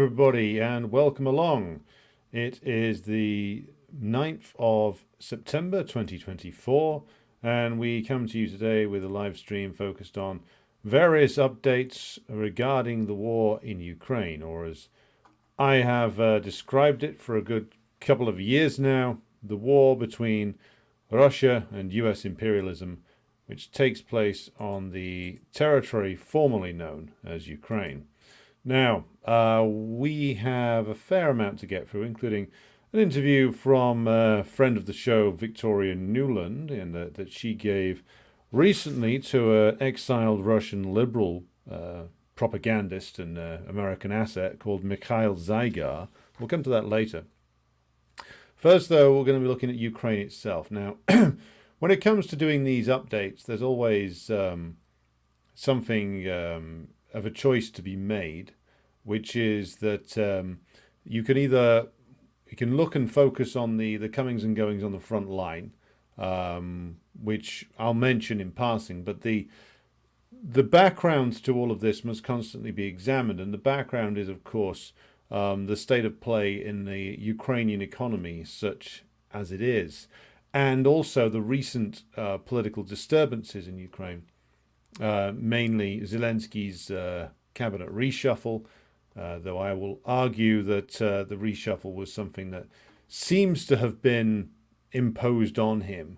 everybody, and welcome along. It is the 9th of September 2024, and we come to you today with a live stream focused on various updates regarding the war in Ukraine, or as I have described it for a good couple of years now, the war between Russia and US imperialism, which takes place on the territory formerly known as Ukraine. Now, we have a fair amount to get through, including an interview from a friend of the show, Victoria Newland, that she gave recently to an exiled Russian liberal propagandist and American asset called Mikhail Zygar. We'll come to that later. First, though, we're going to be looking at Ukraine itself. Now, when it comes to doing these updates, there's always something of a choice to be made, which is that you can look and focus on the comings and goings on the front line, which I'll mention in passing, but the background to all of this must constantly be examined, and the background is, of course, the state of play in the Ukrainian economy, such as it is, and also the recent political disturbances in Ukraine. Mainly Zelensky's cabinet reshuffle, though I will argue that the reshuffle was something that seems to have been imposed on him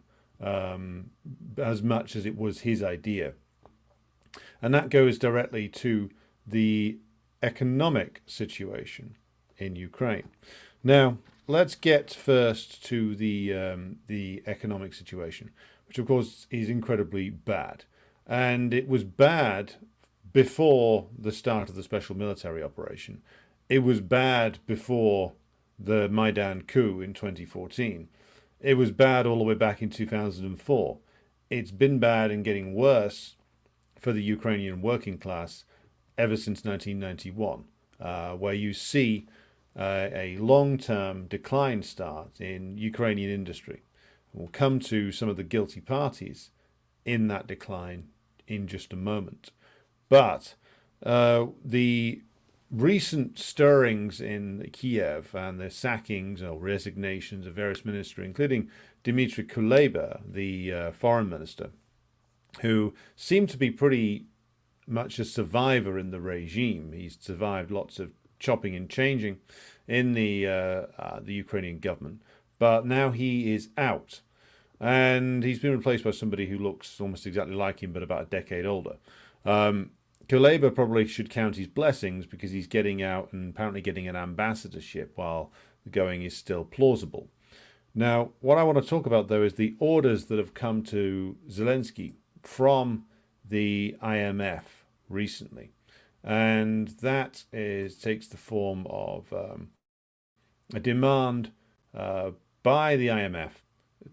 as much as it was his idea. And that goes directly to the economic situation in Ukraine. Now, let's get first to the economic situation, which of course is incredibly bad. And it was bad before the start of the special military operation. It was bad before the Maidan coup in 2014. It was bad all the way back in 2004. It's been bad and getting worse for the Ukrainian working class ever since 1991, where you see a long-term decline start in Ukrainian industry. We'll come to some of the guilty parties in that decline in just a moment. But the recent stirrings in Kiev and the sackings or resignations of various ministers, including Dmitry Kuleba, the foreign minister, who seemed to be pretty much a survivor in the regime. He's survived lots of chopping and changing in the Ukrainian government, but now he is out. And he's been replaced by somebody who looks almost exactly like him, but about a decade older. Kuleba probably should count his blessings because he's getting out and apparently getting an ambassadorship while the going is still plausible. Now, what I want to talk about, though, is the orders that have come to Zelensky from the IMF recently. And that takes the form of a demand by the IMF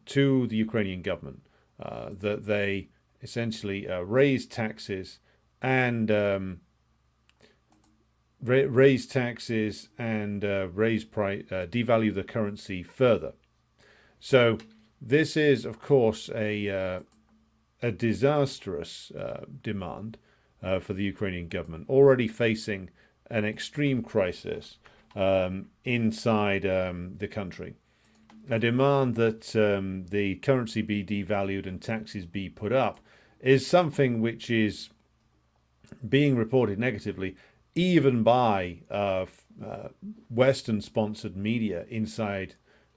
to the Ukrainian government that they essentially raise taxes and devalue the currency further. So this is, of course, a disastrous demand for the Ukrainian government, already facing an extreme crisis inside the country. A demand that the currency be devalued and taxes be put up is something which is being reported negatively even by Western-sponsored media inside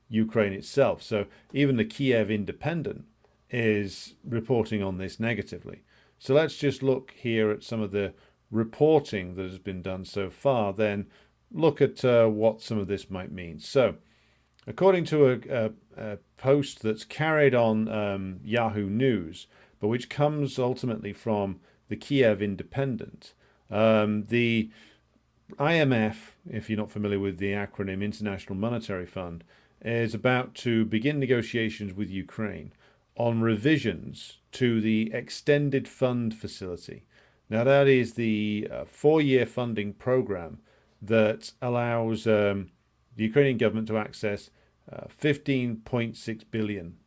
Ukraine itself. So even the Kiev Independent is reporting on this negatively. So let's just look here at some of the reporting that has been done so far, then look at what some of this might mean. So, according to a post that's carried on Yahoo News, but which comes ultimately from the Kiev Independent, the IMF, if you're not familiar with the acronym International Monetary Fund, is about to begin negotiations with Ukraine on revisions to the Extended Fund Facility. Now, that is the 4-year funding program that allows the Ukrainian government to access $15.6 billion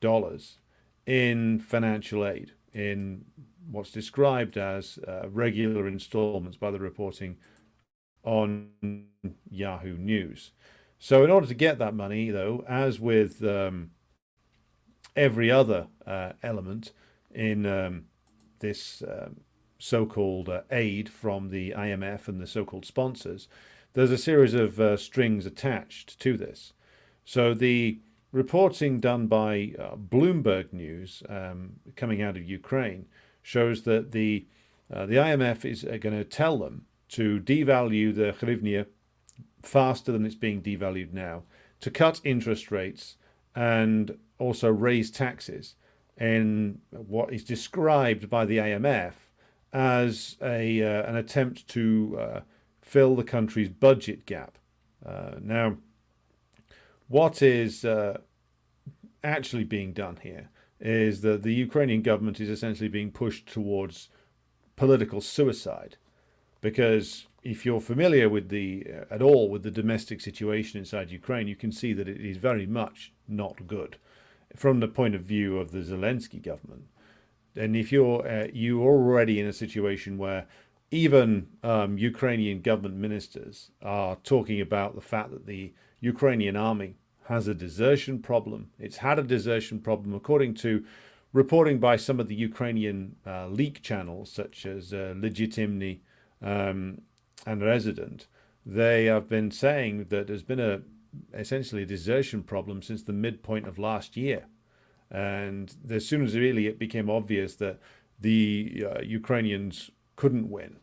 in financial aid in what's described as regular installments by the reporting on Yahoo News. So in order to get that money, though, as with every other element in this so-called aid from the IMF and the so-called sponsors, there's a series of strings attached to this. So the reporting done by Bloomberg News coming out of Ukraine shows that the IMF is going to tell them to devalue the hryvnia faster than it's being devalued now, to cut interest rates and also raise taxes in what is described by the IMF as an attempt to fill the country's budget gap. Now, what is actually being done here is that the Ukrainian government is essentially being pushed towards political suicide, because if you're familiar with at all with the domestic situation inside Ukraine, you can see that it is very much not good from the point of view of the Zelensky government. And if you're already in a situation where even Ukrainian government ministers are talking about the fact that the Ukrainian army has a desertion problem. It's had a desertion problem, according to reporting by some of the Ukrainian leak channels, such as Legitimny and Resident. They have been saying that there's been essentially a desertion problem since the midpoint of last year. And as soon as really it became obvious that the Ukrainians couldn't win,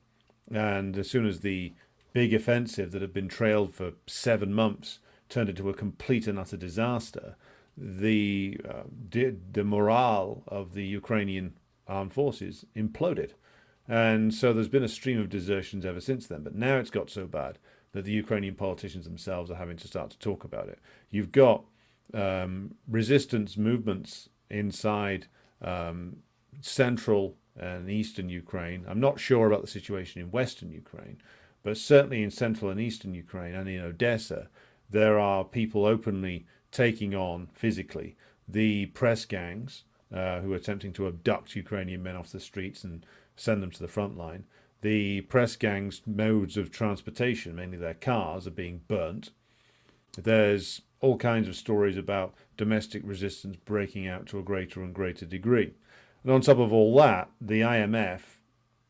and as soon as the big offensive that had been trailed for 7 months turned into a complete and utter disaster, the morale of the Ukrainian armed forces imploded. And so there's been a stream of desertions ever since then. But now it's got so bad that the Ukrainian politicians themselves are having to start to talk about it. You've got resistance movements inside central and eastern Ukraine. I'm not sure about the situation in western Ukraine, but certainly in central and eastern Ukraine and in Odessa, there are people openly taking on physically the press gangs who are attempting to abduct Ukrainian men off the streets and send them to the front line. The press gangs' modes of transportation, mainly their cars, are being burnt. There's all kinds of stories about domestic resistance breaking out to a greater and greater degree. And on top of all that, the IMF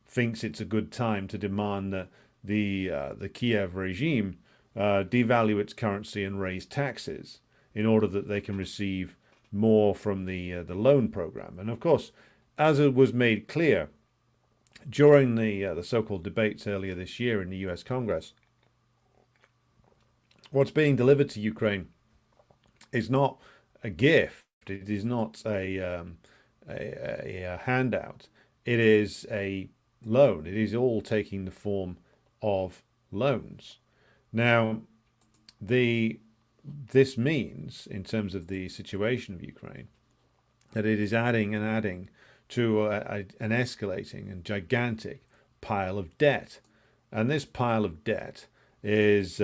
thinks it's a good time to demand that the Kiev regime devalue its currency and raise taxes in order that they can receive more from the loan program. And of course, as it was made clear during the so-called debates earlier this year in the US Congress, what's being delivered to Ukraine is not a gift. It is not a handout. It is a loan. It is all taking the form of loans. Now, this means, in terms of the situation of Ukraine, that it is adding and adding to an escalating and gigantic pile of debt. And this pile of debt is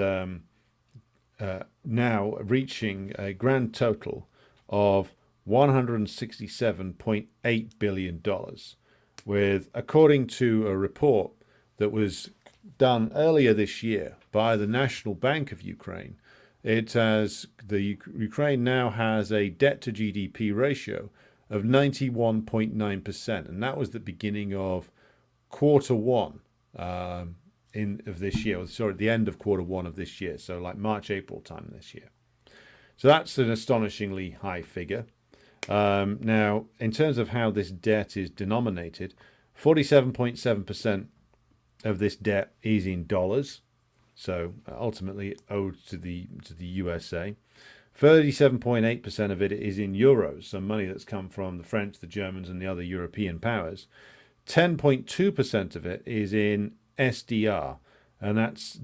now reaching a grand total of $167.8 billion, with, according to a report that was done earlier this year by the National Bank of Ukraine, Ukraine now has a debt to GDP ratio of 91.9%, and that was the beginning of quarter one of this year. Sorry, the end of quarter one of this year, so like March, April time this year. So that's an astonishingly high figure. Now, in terms of how this debt is denominated, 47.7% of this debt is in dollars, so ultimately owed to the USA. 37.8% of it is in euros, so money that's come from the French, the Germans, and the other European powers. 10.2% of it is in SDR, and that's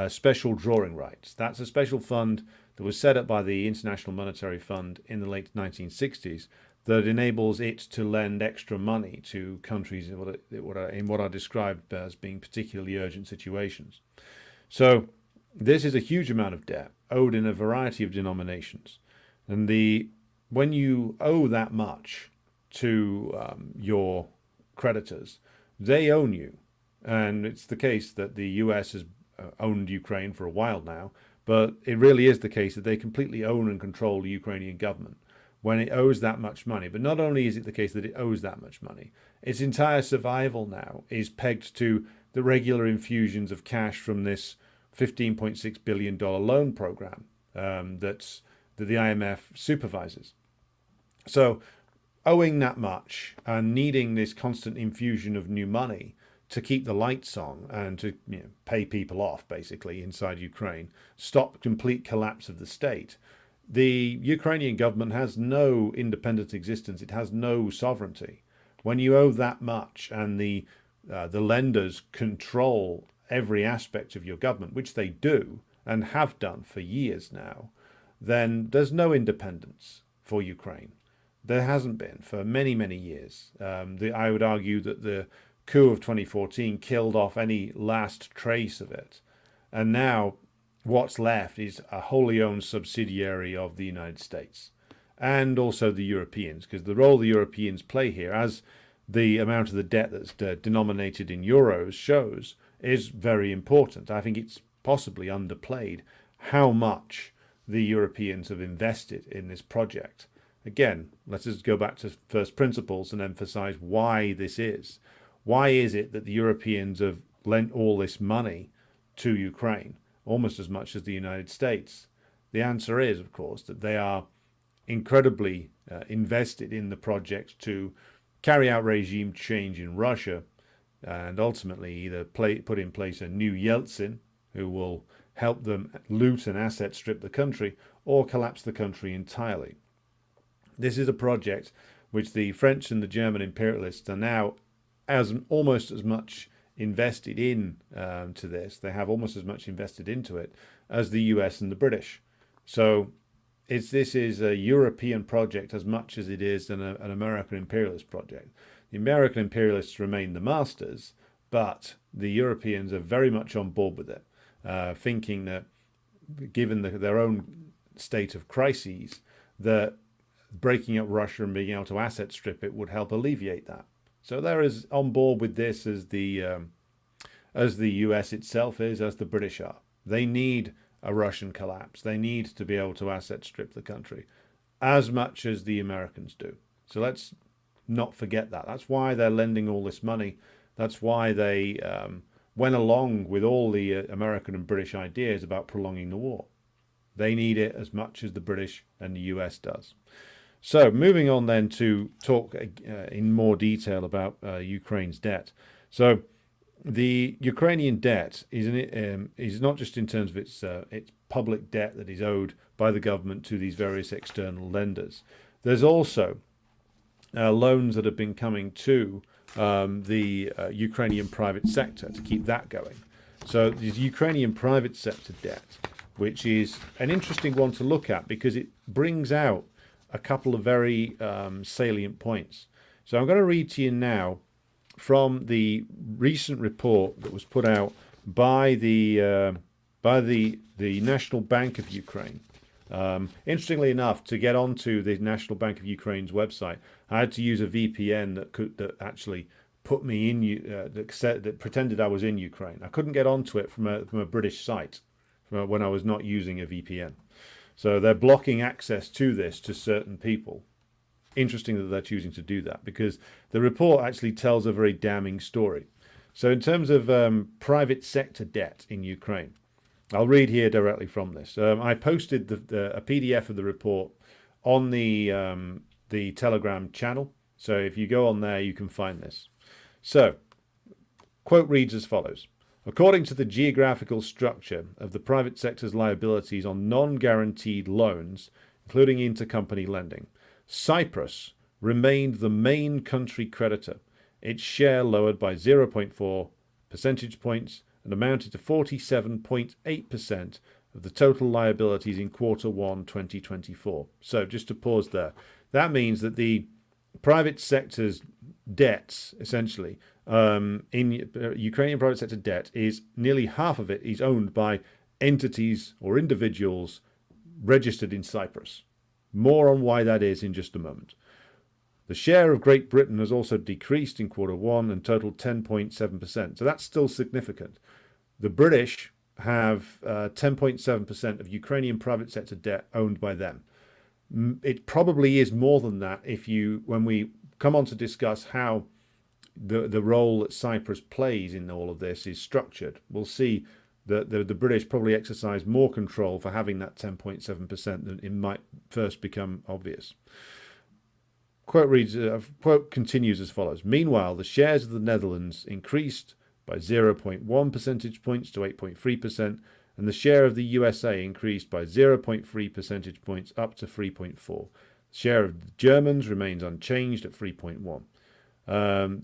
special drawing rights. That's a special fund that was set up by the International Monetary Fund in the late 1960s that enables it to lend extra money to countries in what are described as being particularly urgent situations. So this is a huge amount of debt owed in a variety of denominations. And when you owe that much to your creditors, they own you. And it's the case that the US has owned Ukraine for a while now, but it really is the case that they completely own and control the Ukrainian government when it owes that much money. But not only is it the case that it owes that much money, its entire survival now is pegged to the regular infusions of cash from this $15.6 billion loan program that the IMF supervises. So owing that much and needing this constant infusion of new money to keep the lights on and to pay people off, basically, inside Ukraine, stop complete collapse of the state, the Ukrainian government has no independent existence. It has no sovereignty. When you owe that much and the lenders control every aspect of your government, which they do and have done for years now, then there's no independence for Ukraine. There hasn't been for many, many years. I would argue that the coup of 2014 killed off any last trace of it. And now what's left is a wholly owned subsidiary of the United States and also the Europeans, because the role the Europeans play here, as the amount of the debt that's denominated in euros shows, is very important. I think it's possibly underplayed how much the Europeans have invested in this project. Again, let's just go back to first principles and emphasize why this is. Why is it that the Europeans have lent all this money to Ukraine, almost as much as the United States? The answer is, of course, that they are incredibly invested in the project to carry out regime change in Russia and ultimately either put in place a new Yeltsin who will help them loot and asset strip the country or collapse the country entirely. This is a project which the French and the German imperialists are now almost as much invested in to this. They have almost as much invested into it as the US and the British. So this is a European project as much as it is an American imperialist project. The American imperialists remain the masters, but the Europeans are very much on board with it, thinking that given their own state of crises, that breaking up Russia and being able to asset strip it would help alleviate that. So they're as on board with this as the US itself is, as the British are. They need a Russian collapse. They need to be able to asset strip the country as much as the Americans do. So let's not forget that. That's why they're lending all this money. That's why they went along with all the American and British ideas about prolonging the war. They need it as much as the British and the US does. So moving on then to talk in more detail about Ukraine's debt. So the Ukrainian debt is not just in terms of its public debt that is owed by the government to these various external lenders. There's also loans that have been coming to the Ukrainian private sector to keep that going. So the Ukrainian private sector debt, which is an interesting one to look at because it brings out a couple of very salient points. So I'm going to read to you now from the recent report that was put out by the National Bank of Ukraine. Interestingly enough, to get onto the National Bank of Ukraine's website, I had to use a VPN that actually put me in that pretended I was in Ukraine. I couldn't get onto it from a British site when I was not using a VPN. So they're blocking access to this to certain people. Interesting that they're choosing to do that because the report actually tells a very damning story. So in terms of private sector debt in Ukraine, I'll read here directly from this. I posted a PDF of the report on the Telegram channel. So if you go on there, you can find this. So, quote reads as follows. According to the geographical structure of the private sector's liabilities on non-guaranteed loans, including intercompany lending, Cyprus remained the main country creditor, its share lowered by 0.4 percentage points and amounted to 47.8% of the total liabilities in Q1 2024. So just to pause there, that means that the private sector's debts, essentially, in Ukrainian private sector debt, is nearly half of it is owned by entities or individuals registered in Cyprus. More on why that is in just a moment. The share of Great Britain has also decreased in Q1 and totaled 10.7%. So that's still significant. The British have 10.7% of Ukrainian private sector debt owned by them. It probably is more than that when we come on to discuss how the role that Cyprus plays in all of this is structured. We'll see that the British probably exercise more control for having that 10.7% than it might first become obvious. Quote continues as follows. Meanwhile, the shares of the Netherlands increased by 0.1 percentage points to 8.3%, and the share of the USA increased by 0.3 percentage points up to 3.4. The share of the Germans remains unchanged at 3.1.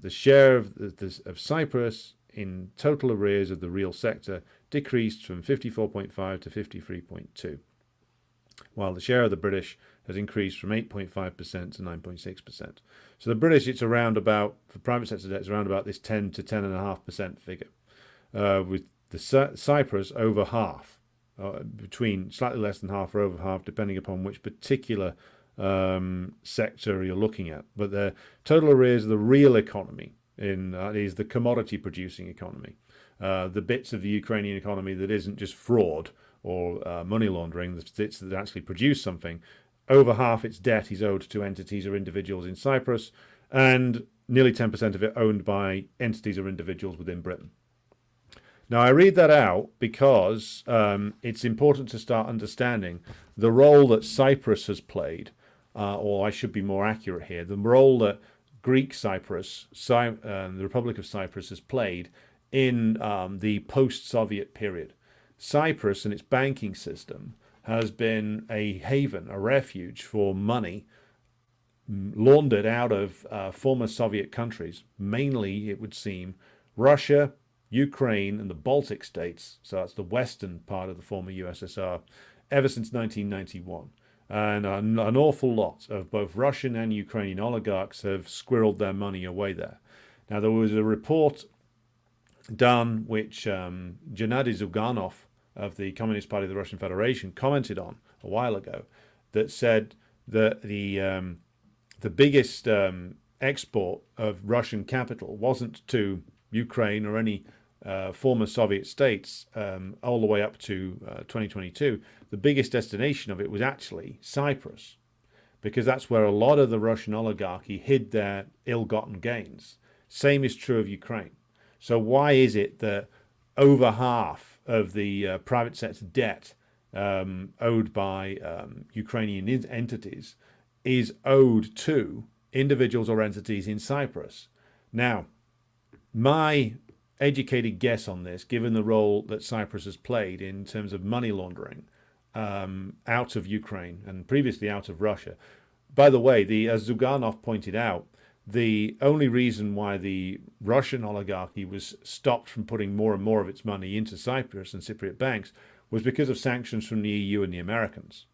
The share of Cyprus in total arrears of the real sector decreased from 54.5 to 53.2, while the share of the British has increased from 8.5% to 9.6%. So the British, it's around about, for private sector debt, it's around about this 10 to 10.5% figure, with the Cyprus over half, between slightly less than half or over half, depending upon which particular sector you're looking at. But the total arrears of the real economy is the commodity producing economy, the bits of the Ukrainian economy that isn't just fraud or money laundering, the bits that actually produce something. Over half its debt is owed to entities or individuals in Cyprus, and nearly 10% of it owned by entities or individuals within Britain. Now, I read that out because it's important to start understanding the role that Cyprus has played, or I should be more accurate here, the role that Greek Cyprus, the Republic of Cyprus, has played in the post-Soviet period. Cyprus and its banking system has been a haven, a refuge for money laundered out of former Soviet countries, mainly, it would seem, Russia, Ukraine, and the Baltic states, so that's the western part of the former USSR, ever since 1991. And an awful lot of both Russian and Ukrainian oligarchs have squirreled their money away there. Now, there was a report done which Gennady Zyuganov of the Communist Party of the Russian Federation commented on a while ago, that said that the biggest export of Russian capital wasn't to Ukraine or any former Soviet states all the way up to 2022. The biggest destination of it was actually Cyprus, because that's where a lot of the Russian oligarchy hid their ill-gotten gains. Same is true of Ukraine. So why is it that over half of the private sector debt owed by Ukrainian entities is owed to individuals or entities in Cyprus? Now, my educated guess on this, given the role that Cyprus has played in terms of money laundering out of Ukraine and previously out of Russia. By the way, as Zyuganov pointed out, the only reason why the Russian oligarchy was stopped from putting more and more of its money into Cyprus and Cypriot banks was because of sanctions from the EU and the Americans.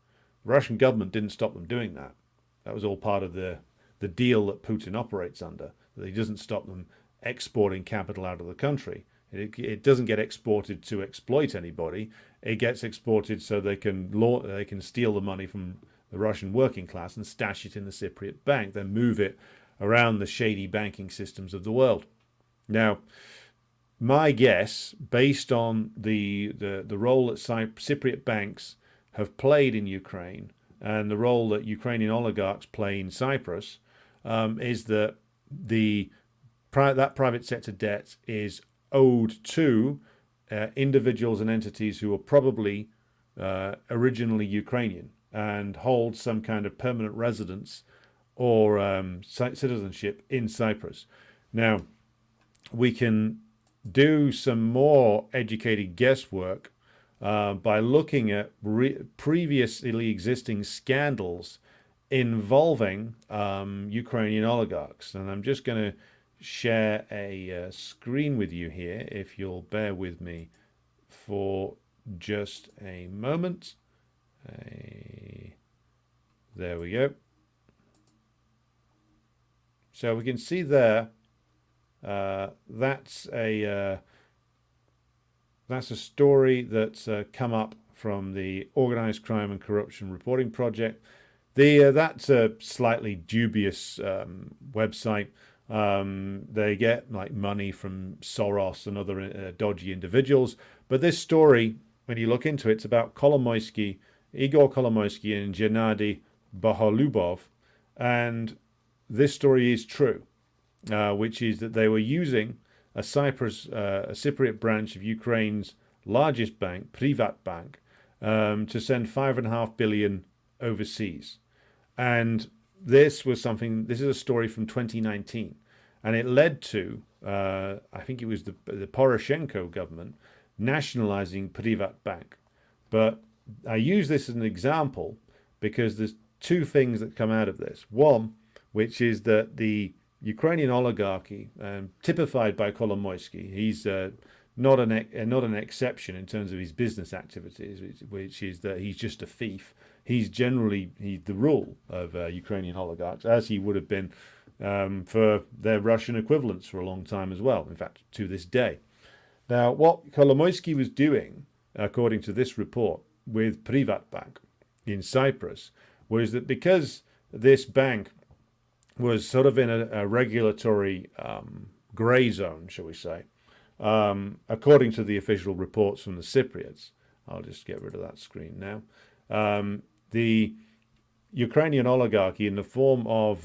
The Russian government didn't stop them doing that. That was all part of the deal that Putin operates under. That he doesn't stop them exporting capital out of the country. It doesn't get exported to exploit anybody. It gets exported so they can steal the money from the Russian working class and stash it in the Cypriot bank, then move it around the shady banking systems of the world. Now, my guess, based on the role that Cypriot banks have played in Ukraine and the role that Ukrainian oligarchs play in Cyprus, is that that private sector debt is owed to individuals and entities who are probably originally Ukrainian and hold some kind of permanent residence or citizenship in Cyprus. Now, we can do some more educated guesswork by looking at previously existing scandals involving Ukrainian oligarchs. And I'm just going to share a screen with you here, if you'll bear with me for just a moment. There we go. So we can see there, that's a story that's come up from the Organised Crime and Corruption Reporting Project. That's a slightly dubious website. They get like money from Soros and other dodgy individuals, But this story, when you look into it, it's about Kolomoisky, Igor Kolomoisky and Gennady Boholubov. And this story is true, which is that they were using a Cypriot branch of Ukraine's largest bank, Privat Bank, to send 5.5 billion overseas. And this is a story from 2019. And it led to, I think it was the Poroshenko government nationalizing Privat Bank. But I use this as an example because there's two things that come out of this. One, which is that the Ukrainian oligarchy, typified by Kolomoisky, he's not an exception in terms of his business activities, which is that he's just a thief. He's the rule of Ukrainian oligarchs, as he would have been for their Russian equivalents for a long time as well, in fact, to this day. Now, what Kolomoisky was doing, according to this report, with Privat Bank in Cyprus, was that because this bank was sort of in a regulatory grey zone, shall we say, according to the official reports from the Cypriots. I'll just get rid of that screen now. The Ukrainian oligarchy, in the form of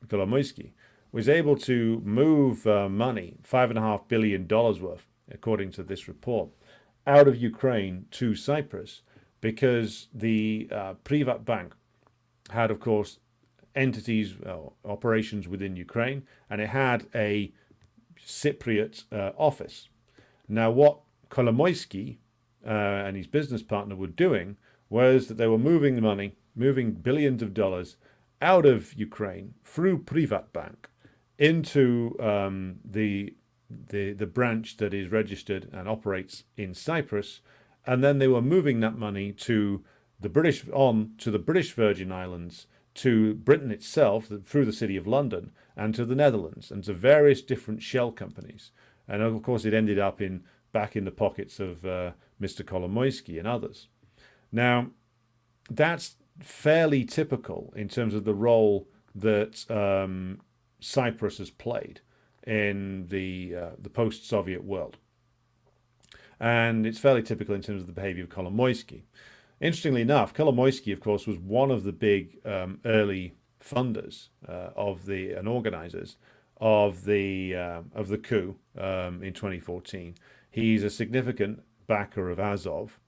Kolomoisky, was able to move money, $5.5 billion worth, according to this report, out of Ukraine to Cyprus, because the Privat Bank had, of course, entities, operations within Ukraine, and it had a Cypriot office. Now, what Kolomoisky and his business partner were doing was that they were moving the money, moving billions of dollars out of Ukraine through Privat Bank into the branch that is registered and operates in Cyprus, and then they were moving that money to the British Virgin Islands, to Britain itself through the City of London, and to the Netherlands, and to various different shell companies. And of course, it ended up back in the pockets of Mr. Kolomoisky and others. Now, that's fairly typical in terms of the role that Cyprus has played in the post-Soviet world. And it's fairly typical in terms of the behavior of Kolomoisky. Interestingly enough, Kolomoisky, of course, was one of the big early funders and organizers of the coup in 2014. He's a significant backer of Azov.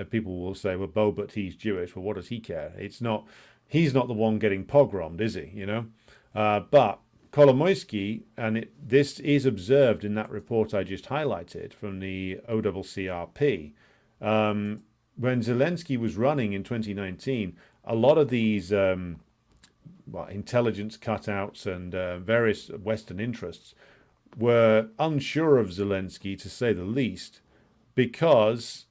People will say, "Well, but he's Jewish. Well, what does he care? He's not the one getting pogromed, is he? You know." But Kolomoisky, and this is observed in that report I just highlighted from the OCCRP. When Zelensky was running in 2019, a lot of these intelligence cutouts and various Western interests were unsure of Zelensky, to say the least, because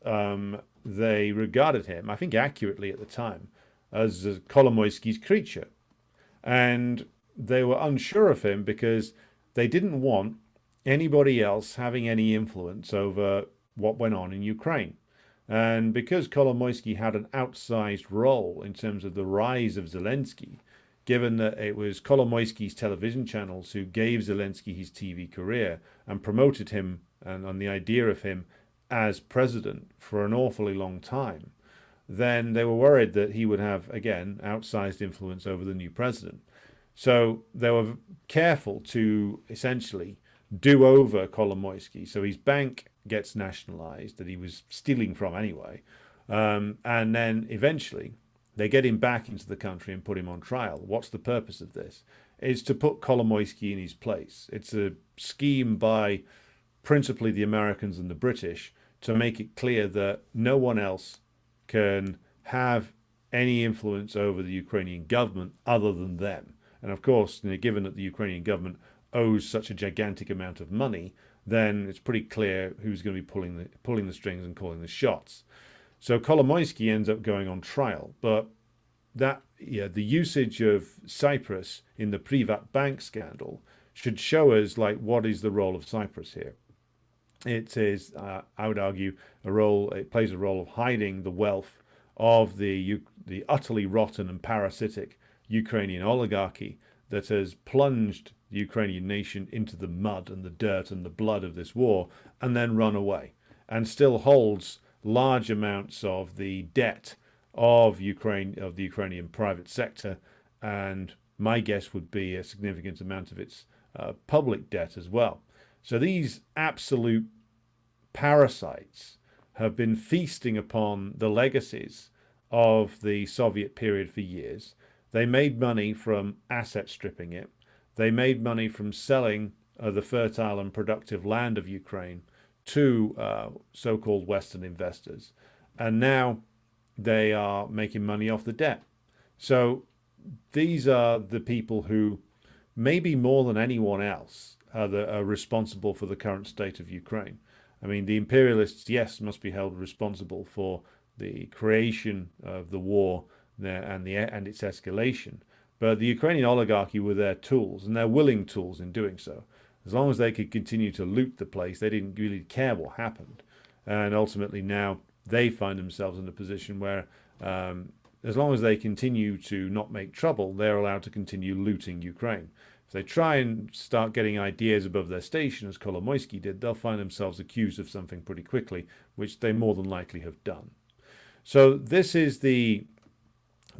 they regarded him, I think accurately at the time, as Kolomoisky's creature. And they were unsure of him because they didn't want anybody else having any influence over what went on in Ukraine. And because Kolomoisky had an outsized role in terms of the rise of Zelensky, given that it was Kolomoisky's television channels who gave Zelensky his TV career and promoted him and on the idea of him as president for an awfully long time, then they were worried that he would have, again, outsized influence over the new president. So they were careful to essentially do over Kolomoisky. So his bank gets nationalized that he was stealing from anyway. And then eventually they get him back into the country and put him on trial. What's the purpose of this? It's to put Kolomoisky in his place. It's a scheme by principally the Americans and the British to make it clear that no one else can have any influence over the Ukrainian government other than them. And of course, given that the Ukrainian government owes such a gigantic amount of money, then it's pretty clear who's going to be pulling the strings and calling the shots. So Kolomoisky ends up going on trial, but the usage of Cyprus in the Privat Bank scandal should show us what is the role of Cyprus here. It is, I would argue, it plays a role of hiding the wealth of the utterly rotten and parasitic Ukrainian oligarchy that has plunged the Ukrainian nation into the mud and the dirt and the blood of this war and then run away. and still holds large amounts of the debt of Ukraine, of the Ukrainian private sector, and my guess would be a significant amount of its public debt as well. So these absolute parasites have been feasting upon the legacies of the Soviet period for years. They made money from asset stripping it. They made money from selling the fertile and productive land of Ukraine to so-called Western investors. And now they are making money off the debt. So these are the people who, maybe more than anyone else, are responsible for the current state of Ukraine. I mean, the imperialists, yes, must be held responsible for the creation of the war and its escalation. But the Ukrainian oligarchy were their tools, and they're willing tools in doing so. As long as they could continue to loot the place, they didn't really care what happened. And ultimately now they find themselves in a position where as long as they continue to not make trouble, they're allowed to continue looting Ukraine. If they try and start getting ideas above their station, as Kolomoisky did, they'll find themselves accused of something pretty quickly, which they more than likely have done. So this is the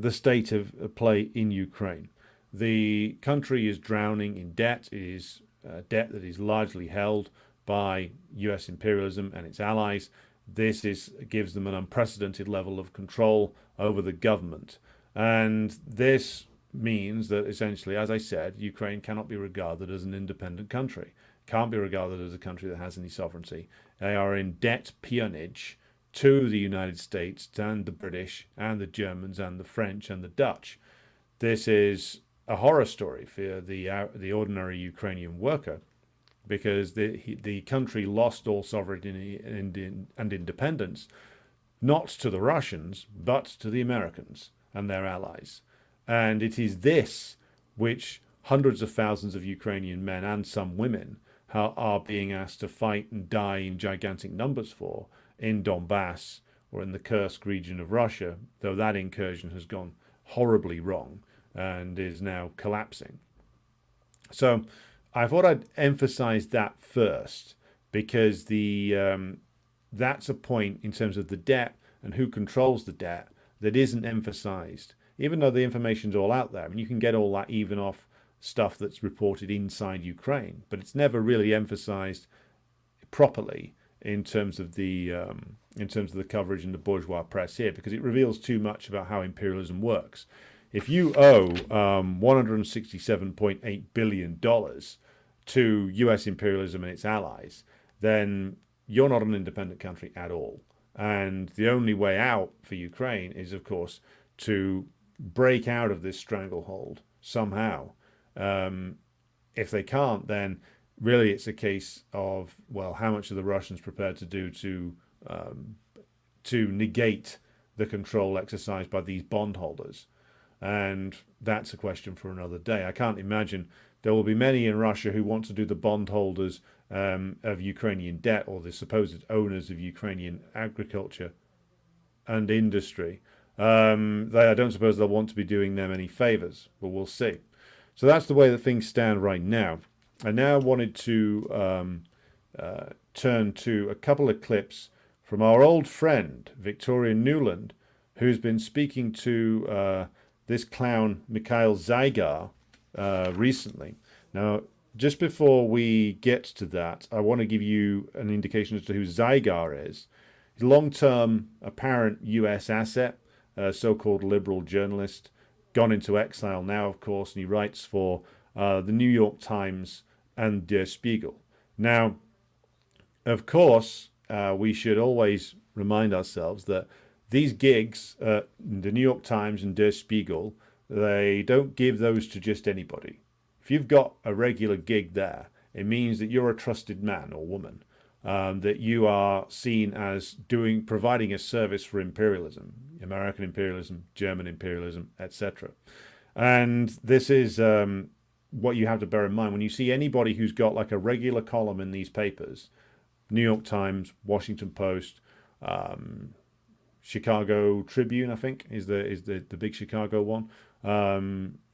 state of play in Ukraine. The country is drowning in debt. It is debt that is largely held by US imperialism and its allies. This gives them an unprecedented level of control over the government. And this means that essentially, as I said, Ukraine cannot be regarded as an independent country. Can't be regarded as a country that has any sovereignty. They are in debt peonage to the United States and the British and the Germans and the French and the Dutch. This is a horror story for the ordinary Ukrainian worker, because the country lost all sovereignty and independence, not to the Russians, but to the Americans and their allies. And it is this which hundreds of thousands of Ukrainian men and some women are being asked to fight and die in gigantic numbers for in Donbass or in the Kursk region of Russia, though that incursion has gone horribly wrong and is now collapsing. So I thought I'd emphasize that first, because that's a point in terms of the debt and who controls the debt that isn't emphasized, even though the information's all out there. I mean, you can get all that even off stuff that's reported inside Ukraine, but it's never really emphasized properly in terms of the coverage in the bourgeois press here, because it reveals too much about how imperialism works. If you owe $167.8 billion to US imperialism and its allies, then you're not an independent country at all. And the only way out for Ukraine is, of course, to break out of this stranglehold somehow. If they can't, then really it's a case of, well, how much are the Russians prepared to do to negate the control exercised by these bondholders? And that's a question for another day. I can't imagine there will be many in Russia who want to do the bondholders of Ukrainian debt, or the supposed owners of Ukrainian agriculture and industry. I don't suppose they'll want to be doing them any favors, but we'll see. So that's the way that things stand right now. I now wanted to turn to a couple of clips from our old friend, Victoria Newland, who's been speaking to this clown, Mikhail Zygar, recently. Now, just before we get to that, I want to give you an indication as to who Zygar is. He's a long-term apparent US asset, a so-called liberal journalist, gone into exile now, of course, and he writes for the New York Times and Der Spiegel. Now, of course, we should always remind ourselves that these gigs, the New York Times and Der Spiegel, they don't give those to just anybody. If you've got a regular gig there, it means that you're a trusted man or woman, that you are seen as providing a service for imperialism, American imperialism, German imperialism, etc. And this is what you have to bear in mind when you see anybody who's got like a regular column in these papers: New York Times, Washington Post, Chicago Tribune, I think, is the big Chicago one.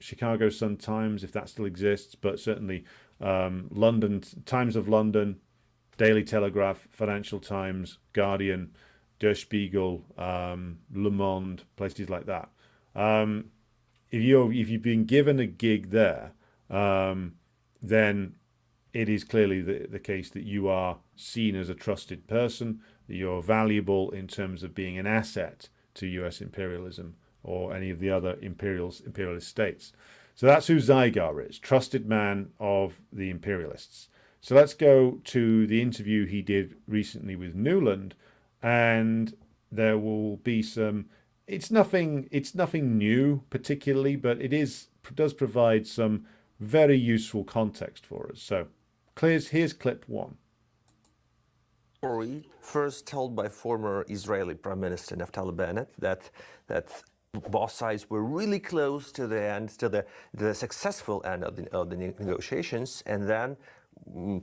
Chicago Sun-Times, if that still exists, but certainly London, Times of London, Daily Telegraph, Financial Times, Guardian, Der Spiegel, Le Monde, places like that. If you've been given a gig there, then it is clearly the case that you are seen as a trusted person, that you're valuable in terms of being an asset to US imperialism or any of the other imperialist states. So that's who Zygar is, trusted man of the imperialists. So let's go to the interview he did recently with Newland, and there will be some. It's nothing new particularly, but does provide some very useful context for us. So here's clip one. Story first told by former Israeli Prime Minister Naftali Bennett that both sides were really close to the end, to the successful end of the negotiations, and then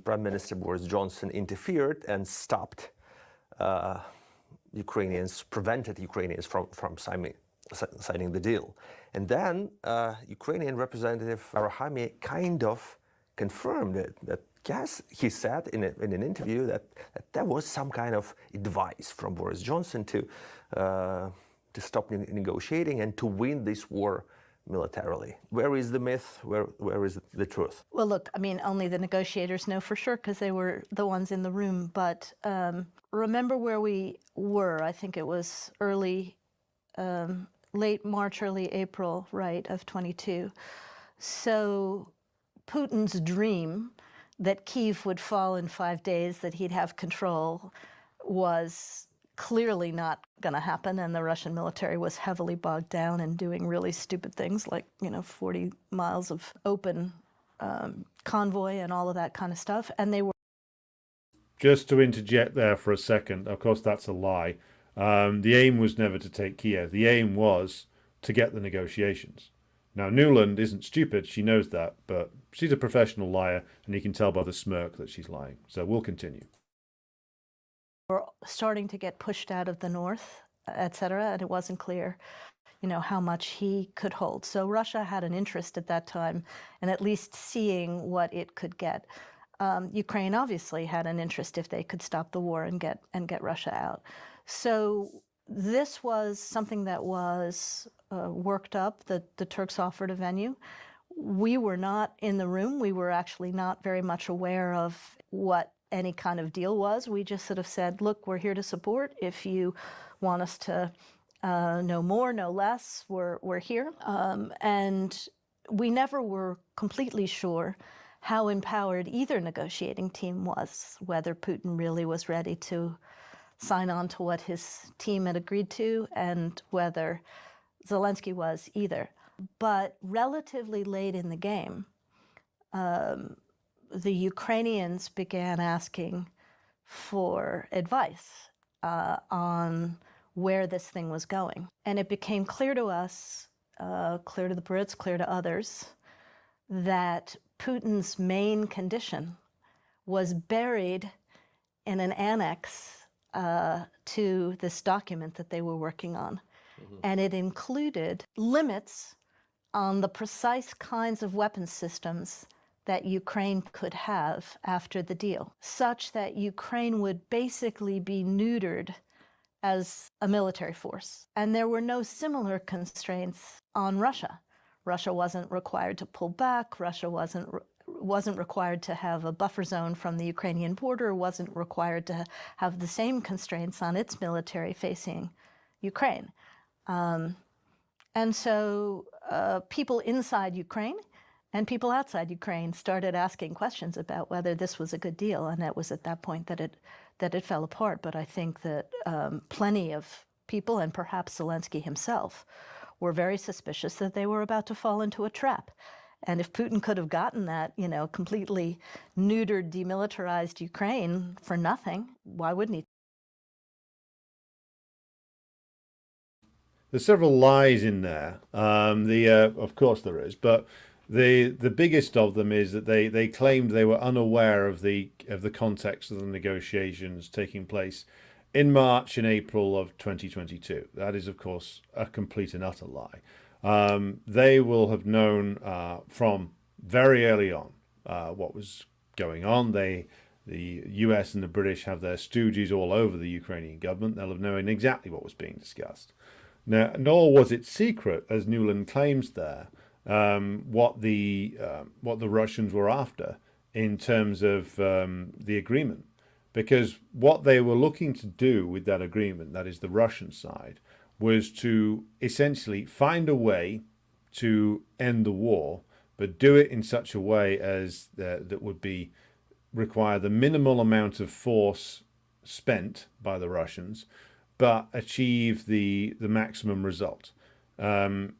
Prime Minister Boris Johnson interfered and stopped prevented Ukrainians from signing the deal. And then Ukrainian Representative Arahami kind of confirmed it, that yes, he said in an interview that there was some kind of advice from Boris Johnson to stop negotiating and to win this war militarily. Where is the myth? Where is the truth? Well, look, I mean, only the negotiators know for sure because they were the ones in the room. But remember where we were. I think it was late March, early April, right, of 22. So Putin's dream that Kyiv would fall in 5 days, that he'd have control, was clearly not going to happen, and the Russian military was heavily bogged down and doing really stupid things like, 40 miles of open convoy and all of that kind of stuff. And they were... Just to interject there for a second, of course that's a lie. The aim was never to take Kiev. The aim was to get the negotiations. Now, Newland isn't stupid, she knows that, but she's a professional liar, and you can tell by the smirk that she's lying. So we'll continue. Were starting to get pushed out of the north, etc., and it wasn't clear, how much he could hold. So Russia had an interest at that time in at least seeing what it could get. Ukraine obviously had an interest if they could stop the war and get Russia out. So this was something that was worked up. The Turks offered a venue. We were not in the room. We were actually not very much aware of what any kind of deal was. We just sort of said, look, we're here to support. If you want us to know more, know less, we're here. And we never were completely sure how empowered either negotiating team was, whether Putin really was ready to sign on to what his team had agreed to, and whether Zelensky was either. But relatively late in the game, the Ukrainians began asking for advice on where this thing was going. And it became clear to us, clear to the Brits, clear to others, that Putin's main condition was buried in an annex to this document that they were working on. Mm-hmm. And it included limits on the precise kinds of weapon systems that Ukraine could have after the deal, such that Ukraine would basically be neutered as a military force. And there were no similar constraints on Russia. Russia wasn't required to pull back. Russia wasn't required to have a buffer zone from the Ukrainian border, wasn't required to have the same constraints on its military facing Ukraine. And so people inside Ukraine and people outside Ukraine started asking questions about whether this was a good deal, and it was at that point that it fell apart. But I think that plenty of people, and perhaps Zelensky himself, were very suspicious that they were about to fall into a trap. And if Putin could have gotten that, completely neutered, demilitarized Ukraine for nothing, why wouldn't he? There's several lies in there. Of course there is, but the biggest of them is that they claimed they were unaware of the context of the negotiations taking place in March and April of 2022. That is, of course, a complete and utter lie. They will have known from very early on what was going on. They the US and the British have their stooges all over the Ukrainian government. They'll have known exactly what was being discussed. Now, nor was it secret, as Nuland claims there, what the Russians were after in terms of the agreement, because what they were looking to do with that agreement, that is the Russian side, was to essentially find a way to end the war, but do it in such a way as that would be require the minimal amount of force spent by the Russians, but achieve the maximum result in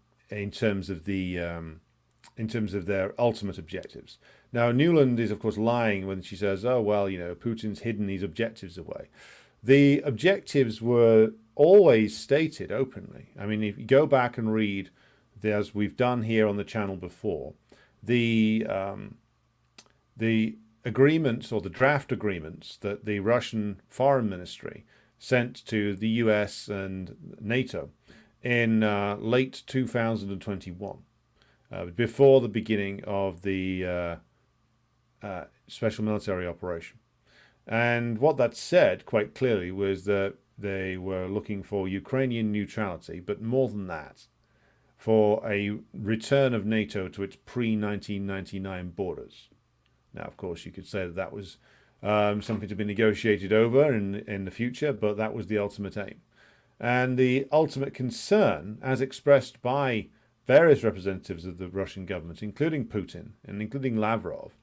terms of their ultimate objectives. Now, Nuland is of course lying when she says, "Oh well, Putin's hidden these objectives away." The objectives were always stated openly. I mean, if you go back and read, as we've done here on the channel before, the agreements or the draft agreements that the Russian Foreign Ministry sent to the US and NATO in late 2021, before the beginning of the special military operation. And what that said quite clearly was that they were looking for Ukrainian neutrality, but more than that, for a return of NATO to its pre-1999 borders. Now, of course, you could say that was something to be negotiated over in the future, but that was the ultimate aim. And the ultimate concern, as expressed by various representatives of the Russian government, including Putin and including Lavrov,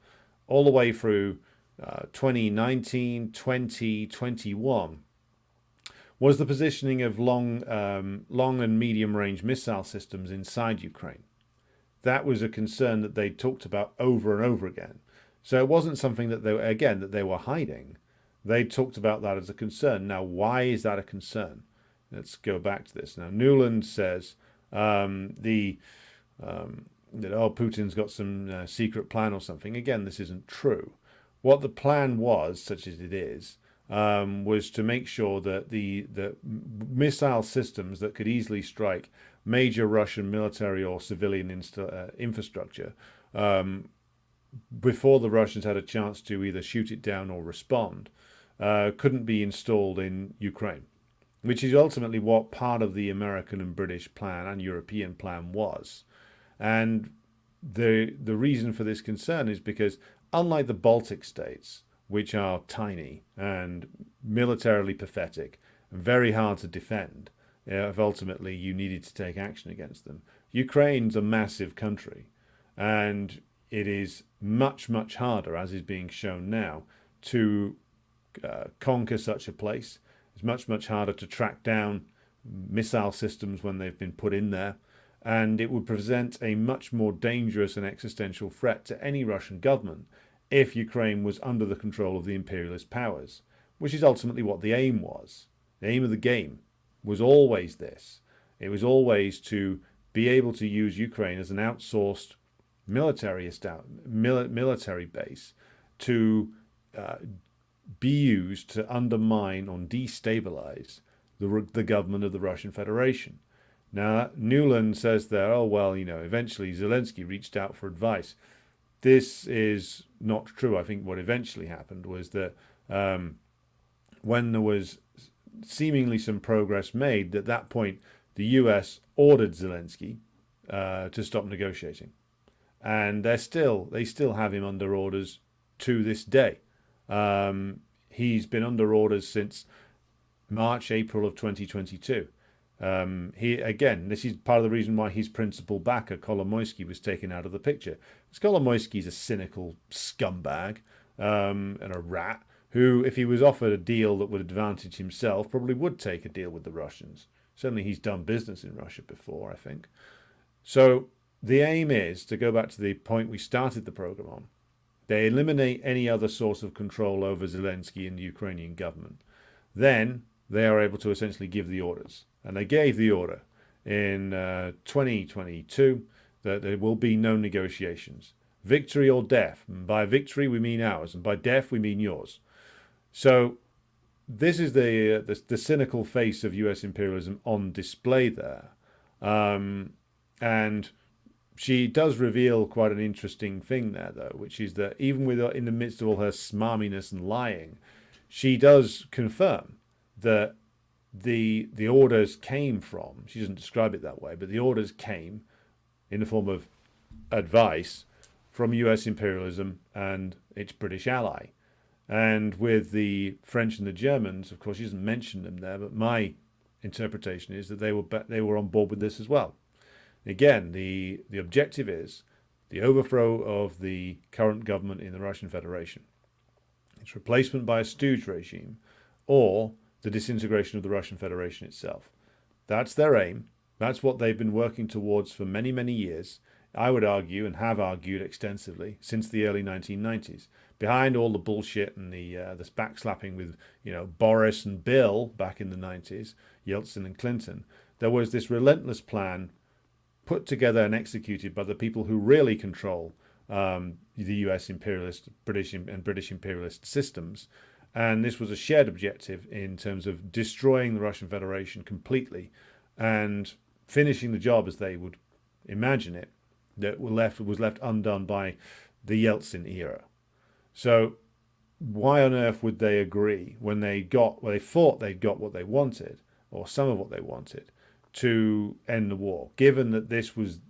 all the way through 2019, 2021, was the positioning of long and medium-range missile systems inside Ukraine. That was a concern that they talked about over and over again. So it wasn't something that they were hiding. They talked about that as a concern. Now, why is that a concern? Let's go back to this. Now, Nuland says Putin's got some secret plan or something. Again, this isn't true. What the plan was, such as it is, was to make sure that the missile systems that could easily strike major Russian military or civilian infrastructure before the Russians had a chance to either shoot it down or respond, couldn't be installed in Ukraine, which is ultimately what part of the American and British plan and European plan was. And the reason for this concern is because, unlike the Baltic states, which are tiny and militarily pathetic and very hard to defend, if ultimately you needed to take action against them, Ukraine's a massive country, and it is much, much harder, as is being shown now, to conquer such a place. It's much, much harder to track down missile systems when they've been put in there, and it would present a much more dangerous and existential threat to any Russian government if Ukraine was under the control of the imperialist powers, which is ultimately what the aim was. The aim of the game was always this. It was always to be able to use Ukraine as an outsourced military base to be used to undermine or destabilize the government of the Russian Federation. Now, Nuland says there, eventually Zelensky reached out for advice. This is not true. I think what eventually happened was that when there was seemingly some progress made, at that point, the US ordered Zelensky to stop negotiating. And they still have him under orders to this day. He's been under orders since March, April of 2022. This is part of the reason why his principal backer, Kolomoisky, was taken out of the picture. Because Kolomoisky's a cynical scumbag and a rat who, if he was offered a deal that would advantage himself, probably would take a deal with the Russians. Certainly he's done business in Russia before, I think. So the aim is, to go back to the point we started the program on, they eliminate any other source of control over Zelensky and the Ukrainian government. Then they are able to essentially give the orders. And they gave the order in 2022 that there will be no negotiations. Victory or death. And by victory we mean ours, and by death we mean yours. So this is the cynical face of US imperialism on display there. And she does reveal quite an interesting thing there, though, which is that even with in the midst of all her smarminess and lying, she does confirm that the orders came from. She doesn't describe it that way, but the orders came in the form of advice from U.S. imperialism and its British ally. And with the French and the Germans, of course, she doesn't mention them there, but my interpretation is that they were on board with this as well. Again, the objective is the overthrow of the current government in the Russian Federation, its replacement by a stooge regime, or the disintegration of the Russian Federation itself. That's their aim. That's what they've been working towards for many, many years. I would argue, and have argued extensively, since the early 1990s. Behind all the bullshit and the backslapping with, Boris and Bill back in the 90s, Yeltsin and Clinton, there was this relentless plan put together and executed by the people who really control the US imperialist, British imperialist systems. And this was a shared objective in terms of destroying the Russian Federation completely and finishing the job as they would imagine it, that was left undone by the Yeltsin era. So why on earth would they agree when they thought they'd got what they wanted, or some of what they wanted, to end the war, given that this was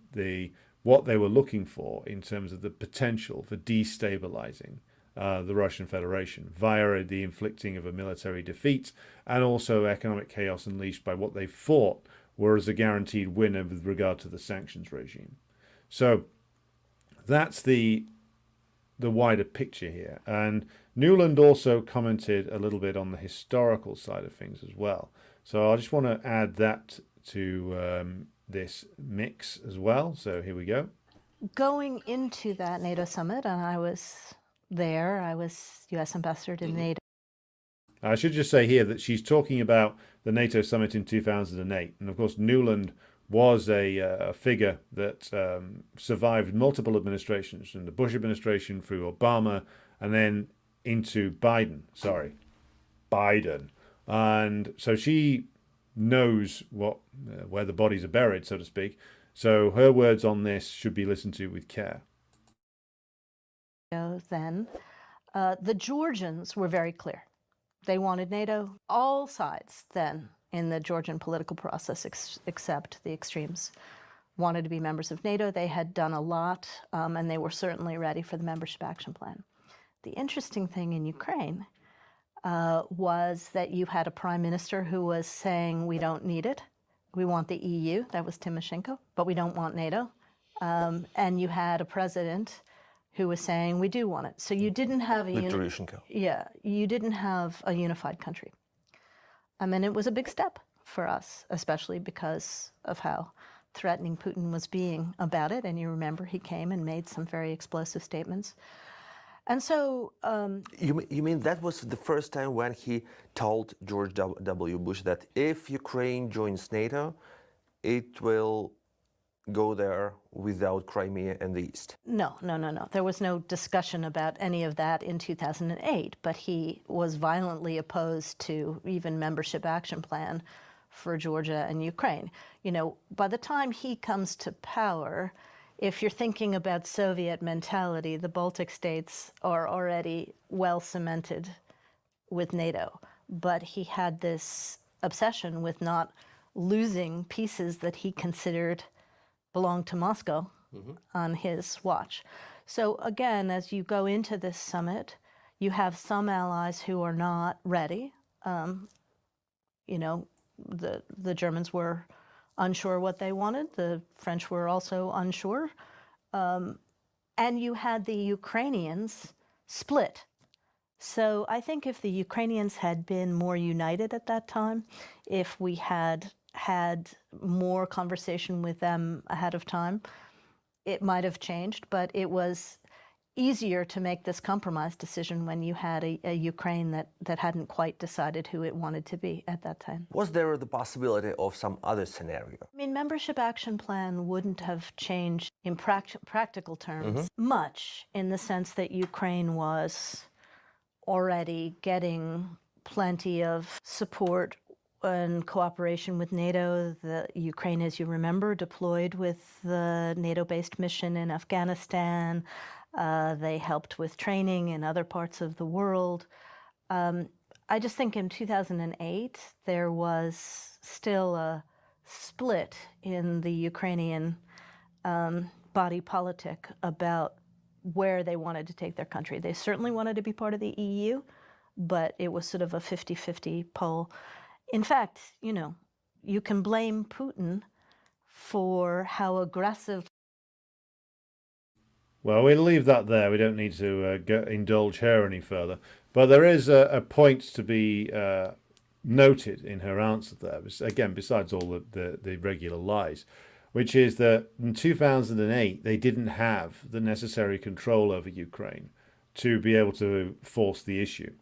what they were looking for in terms of the potential for destabilizing the Russian Federation via the inflicting of a military defeat and also economic chaos unleashed by what they thought was a guaranteed winner with regard to the sanctions regime. So that's the wider picture here. And Newland also commented a little bit on the historical side of things as well. So I just want to add that to this mix as well. So here we go. Going into that NATO summit, and I was there, I was U.S. ambassador to NATO. I should just say here that she's talking about the NATO summit in 2008. And of course, Newland was a figure that survived multiple administrations, from the Bush administration through Obama and then into Biden. And so she knows where the bodies are buried, so to speak. So her words on this should be listened to with care. Then, the Georgians were very clear. They wanted NATO. All sides then in the Georgian political process, except the extremes, wanted to be members of NATO. They had done a lot, and they were certainly ready for the membership action plan. The interesting thing in Ukraine was that you had a prime minister who was saying, we don't need it. We want the EU. That was Tymoshenko, but we don't want NATO. And you had a president who was saying, we do want it. So you didn't have you didn't have a unified country. And it was a big step for us, especially because of how threatening Putin was being about it. And you remember he came and made some very explosive statements. And so... You mean that was the first time when he told George W. Bush that if Ukraine joins NATO, it will go there without Crimea and the East? No. There was no discussion about any of that in 2008, but he was violently opposed to even membership action plan for Georgia and Ukraine. By the time he comes to power, if you're thinking about Soviet mentality, the Baltic states are already well cemented with NATO. But he had this obsession with not losing pieces that he considered belonged to Moscow on his watch. So again, as you go into this summit, you have some allies who are not ready. The Germans were unsure what they wanted. The French were also unsure. And you had the Ukrainians split. So I think if the Ukrainians had been more united at that time, if we had more conversation with them ahead of time, it might have changed. But it was easier to make this compromise decision when you had a Ukraine that hadn't quite decided who it wanted to be at that time. Was there the possibility of some other scenario? Membership action plan wouldn't have changed in practical terms much, in the sense that Ukraine was already getting plenty of support in cooperation with NATO. The Ukraine, as you remember, deployed with the NATO-based mission in Afghanistan. They helped with training in other parts of the world. I just think in 2008, there was still a split in the Ukrainian body politic about where they wanted to take their country. They certainly wanted to be part of the EU, but it was sort of a 50-50 poll. In fact, you can blame Putin for how aggressive. Well, we'll leave that there. We don't need to indulge her any further. But there is a point to be noted in her answer there, again, besides all the regular lies, which is that in 2008, they didn't have the necessary control over Ukraine to be able to force the issue.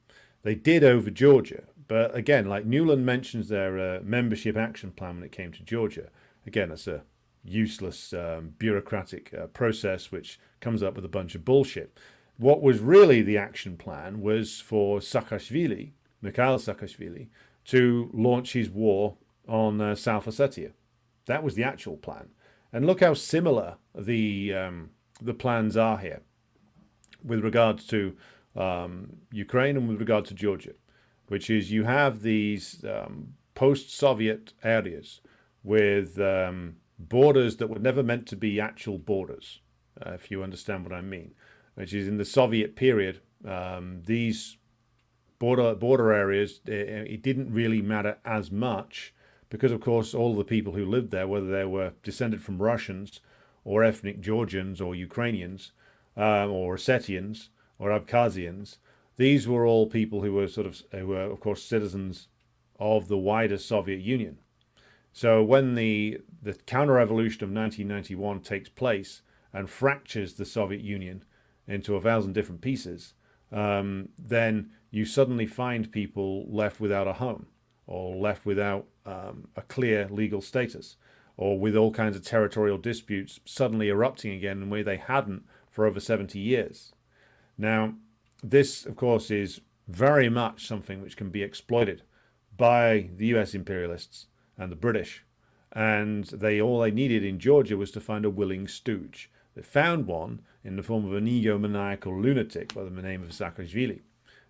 They did over Georgia. But again, like Newland mentions their membership action plan when it came to Georgia. Again, that's a useless bureaucratic process which comes up with a bunch of bullshit. What was really the action plan was for Saakashvili, Mikhail Saakashvili, to launch his war on South Ossetia. That was the actual plan. And look how similar the plans are here with regards to Ukraine and with regard to Georgia, which is you have these post-Soviet areas with borders that were never meant to be actual borders, if you understand what I mean, which is in the Soviet period, these border areas, it didn't really matter as much because, of course, all the people who lived there, whether they were descended from Russians or ethnic Georgians or Ukrainians or Ossetians or Abkhazians, these were all people who were of course, citizens of the wider Soviet Union. So when the counter-revolution of 1991 takes place and fractures the Soviet Union into 1,000 different pieces, then you suddenly find people left without a home or left without a clear legal status or with all kinds of territorial disputes suddenly erupting again in a way they hadn't for over 70 years. Now, this, of course, is very much something which can be exploited by the US imperialists and the British. And all they needed in Georgia was to find a willing stooge. They found one in the form of an egomaniacal lunatic by the name of Saakashvili,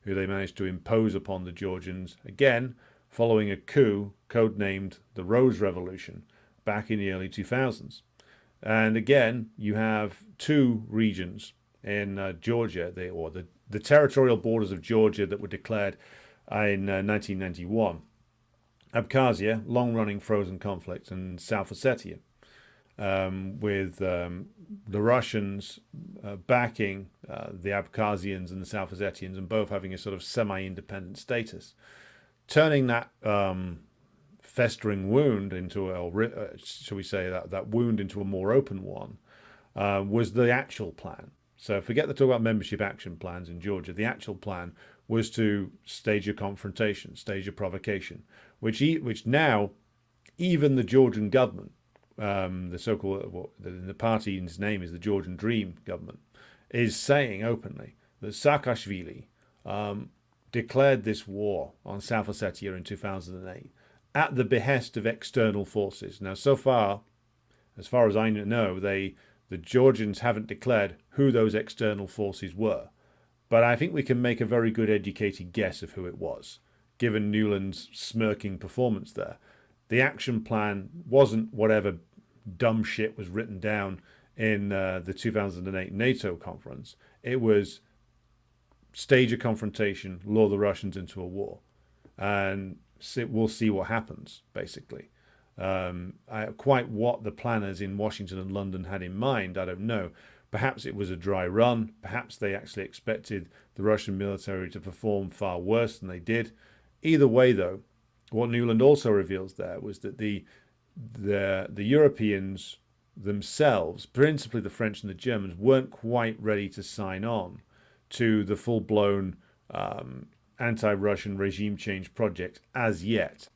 who they managed to impose upon the Georgians, again, following a coup codenamed the Rose Revolution back in the early 2000s. And again, you have two regions in Georgia, the territorial borders of Georgia that were declared in 1991. Abkhazia, long-running frozen conflict, and South Ossetia, with the Russians backing the Abkhazians and the South Ossetians, and both having a sort of semi-independent status, turning that festering wound into, shall we say, that wound into a more open one, was the actual plan. So forget the talk about membership action plans in Georgia. The actual plan was to stage a confrontation, stage a provocation, which now even the Georgian government, the so-called, the party's name is the Georgian Dream government, is saying openly that Saakashvili declared this war on South Ossetia in 2008 at the behest of external forces. Now, so far, as far as I know, the Georgians haven't declared who those external forces were. But I think we can make a very good educated guess of who it was, given Newland's smirking performance there. The action plan wasn't whatever dumb shit was written down in the 2008 NATO conference. It was stage a confrontation, lure the Russians into a war, and we'll see what happens, basically. Quite what the planners in Washington and London had in mind, I don't know. Perhaps it was a dry run. Perhaps they actually expected the Russian military to perform far worse than they did. Either way, though, what Newland also reveals there was that the Europeans themselves, principally the French and the Germans, weren't quite ready to sign on to the full-blown anti-Russian regime change project as yet.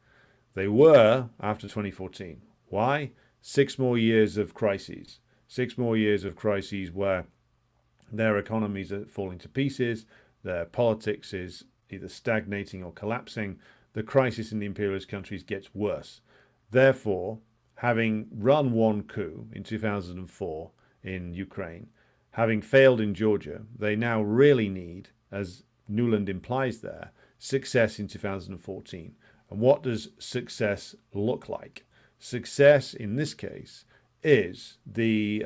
They were after 2014. Why? 6 more years of crises. 6 more years of crises where their economies are falling to pieces, their politics is either stagnating or collapsing, the crisis in the imperialist countries gets worse. Therefore, having run one coup in 2004 in Ukraine, having failed in Georgia, they now really need, as Nuland implies there, success in 2014. And what does success look like? Success in this case is the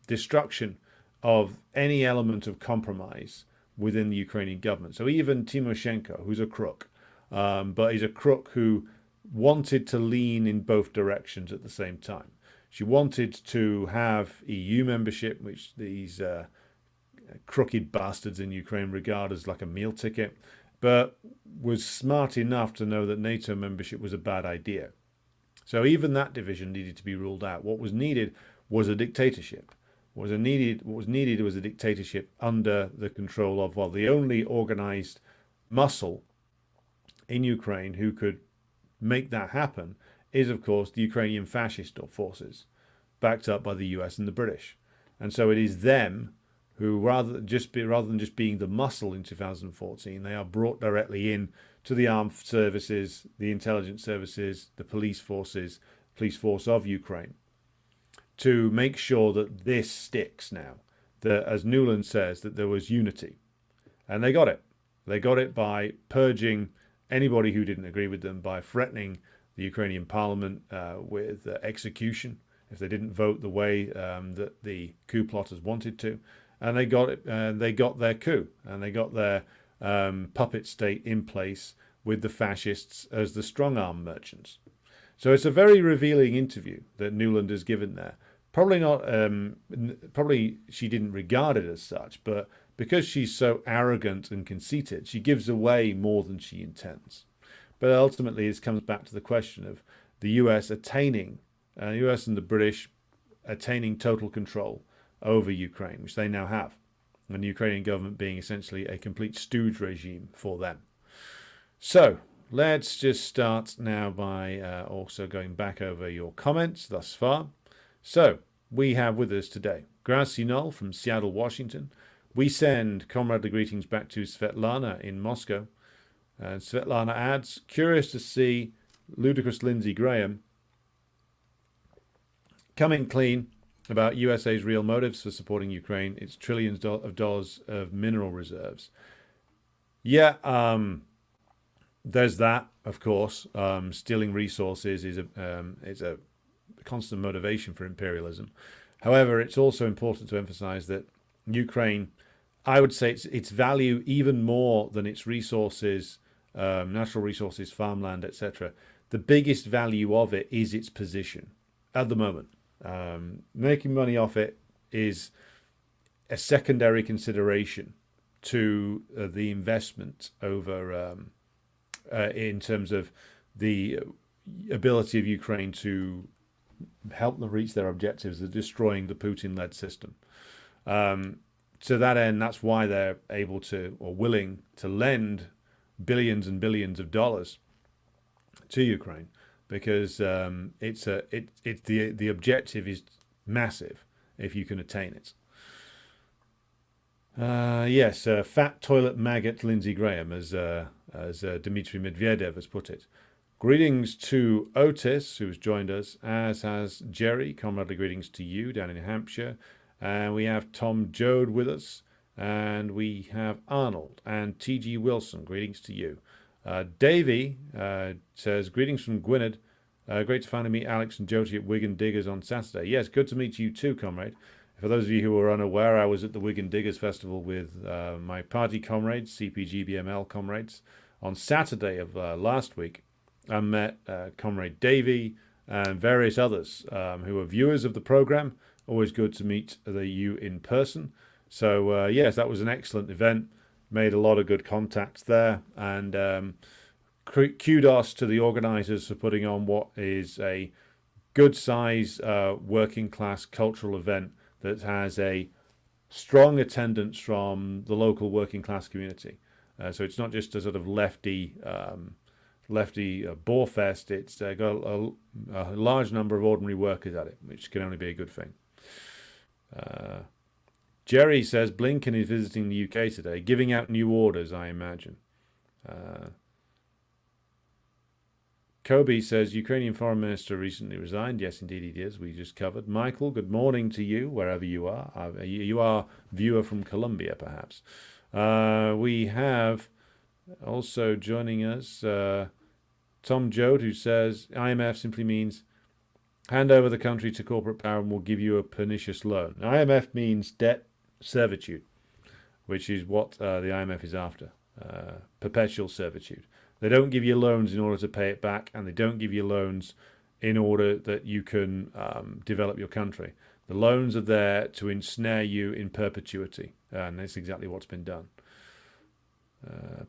destruction of any element of compromise within the Ukrainian government. So even Tymoshenko, who's a crook, but he's a crook who wanted to lean in both directions at the same time. She wanted to have EU membership, which these crooked bastards in Ukraine regard as like a meal ticket, but was smart enough to know that NATO membership was a bad idea. So even that division needed to be ruled out. What was needed was a dictatorship. What was needed was a dictatorship under the control of, well, the only organized muscle in Ukraine who could make that happen is, of course, the Ukrainian fascist forces, backed up by the US and the British. And so it is them who, rather than just being the muscle in 2014, they are brought directly in to the armed services, the intelligence services, the police force of Ukraine, to make sure that this sticks now. That, as Nuland says, that there was unity. And they got it. They got it by purging anybody who didn't agree with them, by threatening the Ukrainian parliament with execution if they didn't vote the way that the coup plotters wanted to. And they got it. They got their coup, and they got their puppet state in place with the fascists as the strong-arm merchants. So it's a very revealing interview that Nuland has given there. Probably not. Probably she didn't regard it as such, but because she's so arrogant and conceited, she gives away more than she intends. But ultimately, this comes back to the question of the US attaining, the US and the British attaining total control over Ukraine, which they now have, and the Ukrainian government being essentially a complete stooge regime for them. So let's just start now by also going back over your comments thus far. So we have with us today Grassy Knoll from Seattle, Washington. We send comradely greetings back to Svetlana in Moscow. And Svetlana adds, curious to see ludicrous Lindsey Graham coming clean about USA's real motives for supporting Ukraine, its trillions of dollars of mineral reserves. Yeah, there's that, of course. Stealing resources is a constant motivation for imperialism. However, it's also important to emphasize that Ukraine, I would say its value even more than its resources, natural resources, farmland, etc. The biggest value of it is its position at the moment. Making money off it is a secondary consideration to the investment over in terms of the ability of Ukraine to help them reach their objectives of destroying the Putin-led system. To that end, that's why they're able to, or willing to, lend billions and billions of dollars to Ukraine, because the objective is massive if you can attain it. Yes, fat toilet maggot Lindsey Graham, as Dmitry Medvedev has put it. Greetings to Otis, who's joined us, as has Jerry. Comradely greetings to you down in New Hampshire. And we have Tom Jode with us. And we have Arnold and T.G. Wilson. Greetings to you. Davey says, greetings from Gwynedd. Great to finally meet Alex and Jody at Wigan Diggers on Saturday. Yes, good to meet you too, comrade. For those of you who are unaware, I was at the Wigan Diggers Festival with my party comrades, CPGBML comrades, on Saturday of last week. I met Comrade Davey and various others who are viewers of the program. Always good to meet you in person. So, yes, that was an excellent event. Made a lot of good contacts there. And kudos to the organisers for putting on what is a good size working class cultural event that has a strong attendance from the local working class community. So it's not just a sort of lefty bore fest. It's got a large number of ordinary workers at it, which can only be a good thing. Jerry says Blinken is visiting the UK today, giving out new orders, I imagine. Kobe says Ukrainian foreign minister recently resigned. Yes, indeed he did. We just covered. Michael, good morning to you, wherever you are. You are viewer from Colombia, perhaps. We have also joining us Tom Jode, who says IMF simply means hand over the country to corporate power and we'll give you a pernicious loan. IMF means debt servitude, which is what the IMF is after, perpetual servitude. They don't give you loans in order to pay it back, and they don't give you loans in order that you can develop your country. The loans are there to ensnare you in perpetuity, and that's exactly what's been done.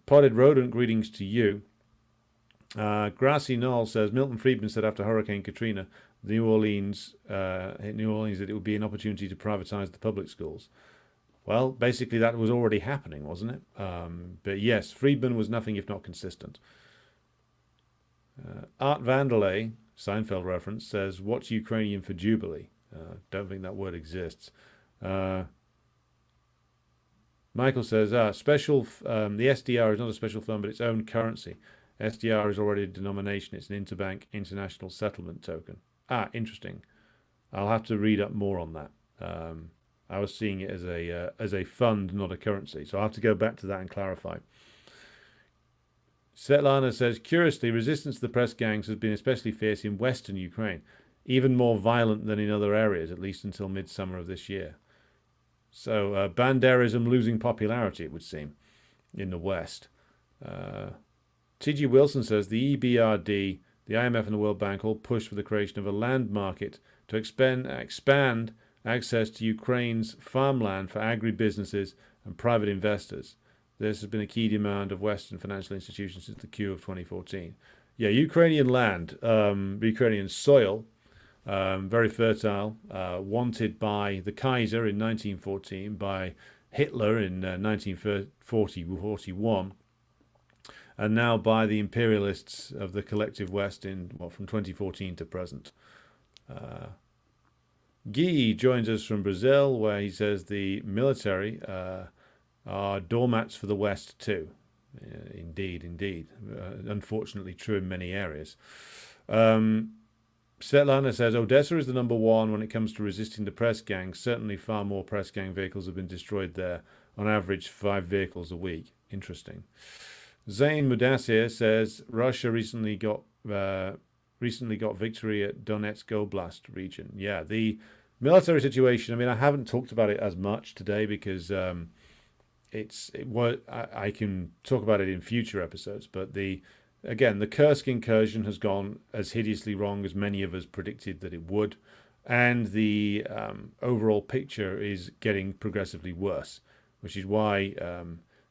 Potted Rodent, greetings to you. Grassy Knoll says Milton Friedman said after Hurricane Katrina, New Orleans hit New Orleans, that it would be an opportunity to privatize the public schools. Well, basically that was already happening, wasn't it? But yes, Friedman was nothing if not consistent. Art Vanderlei, Seinfeld reference, says, what's Ukrainian for Jubilee? Don't think that word exists. Michael says, the SDR is not a special fund, but its own currency. SDR is already a denomination. It's an interbank international settlement token. Interesting. I'll have to read up more on that. I was seeing it as a fund, not a currency. So I'll have to go back to that and clarify. Svetlana says, curiously, resistance to the press gangs has been especially fierce in western Ukraine, even more violent than in other areas, at least until midsummer of this year. So Banderism losing popularity, it would seem, in the West. T.G. Wilson says, the EBRD, the IMF and the World Bank all push for the creation of a land market to expand access to Ukraine's farmland for agribusinesses and private investors. This has been a key demand of Western financial institutions since the coup of 2014. Yeah, Ukrainian land, Ukrainian soil, very fertile, wanted by the Kaiser in 1914, by Hitler in 1941, and now by the imperialists of the collective West from 2014 to present. Guy joins us from Brazil, where he says the military are doormats for the West too. Indeed. Unfortunately true in many areas. Svetlana says, Odessa is the number one when it comes to resisting the press gangs. Certainly far more press gang vehicles have been destroyed there. On average, 5 vehicles a week. Interesting. Zain Mudassir says, Russia recently got victory at Donetsk Oblast region. Yeah, the military situation, I mean, I haven't talked about it as much today because I can talk about it in future episodes, but the Kursk incursion has gone as hideously wrong as many of us predicted that it would, and the overall picture is getting progressively worse, which is why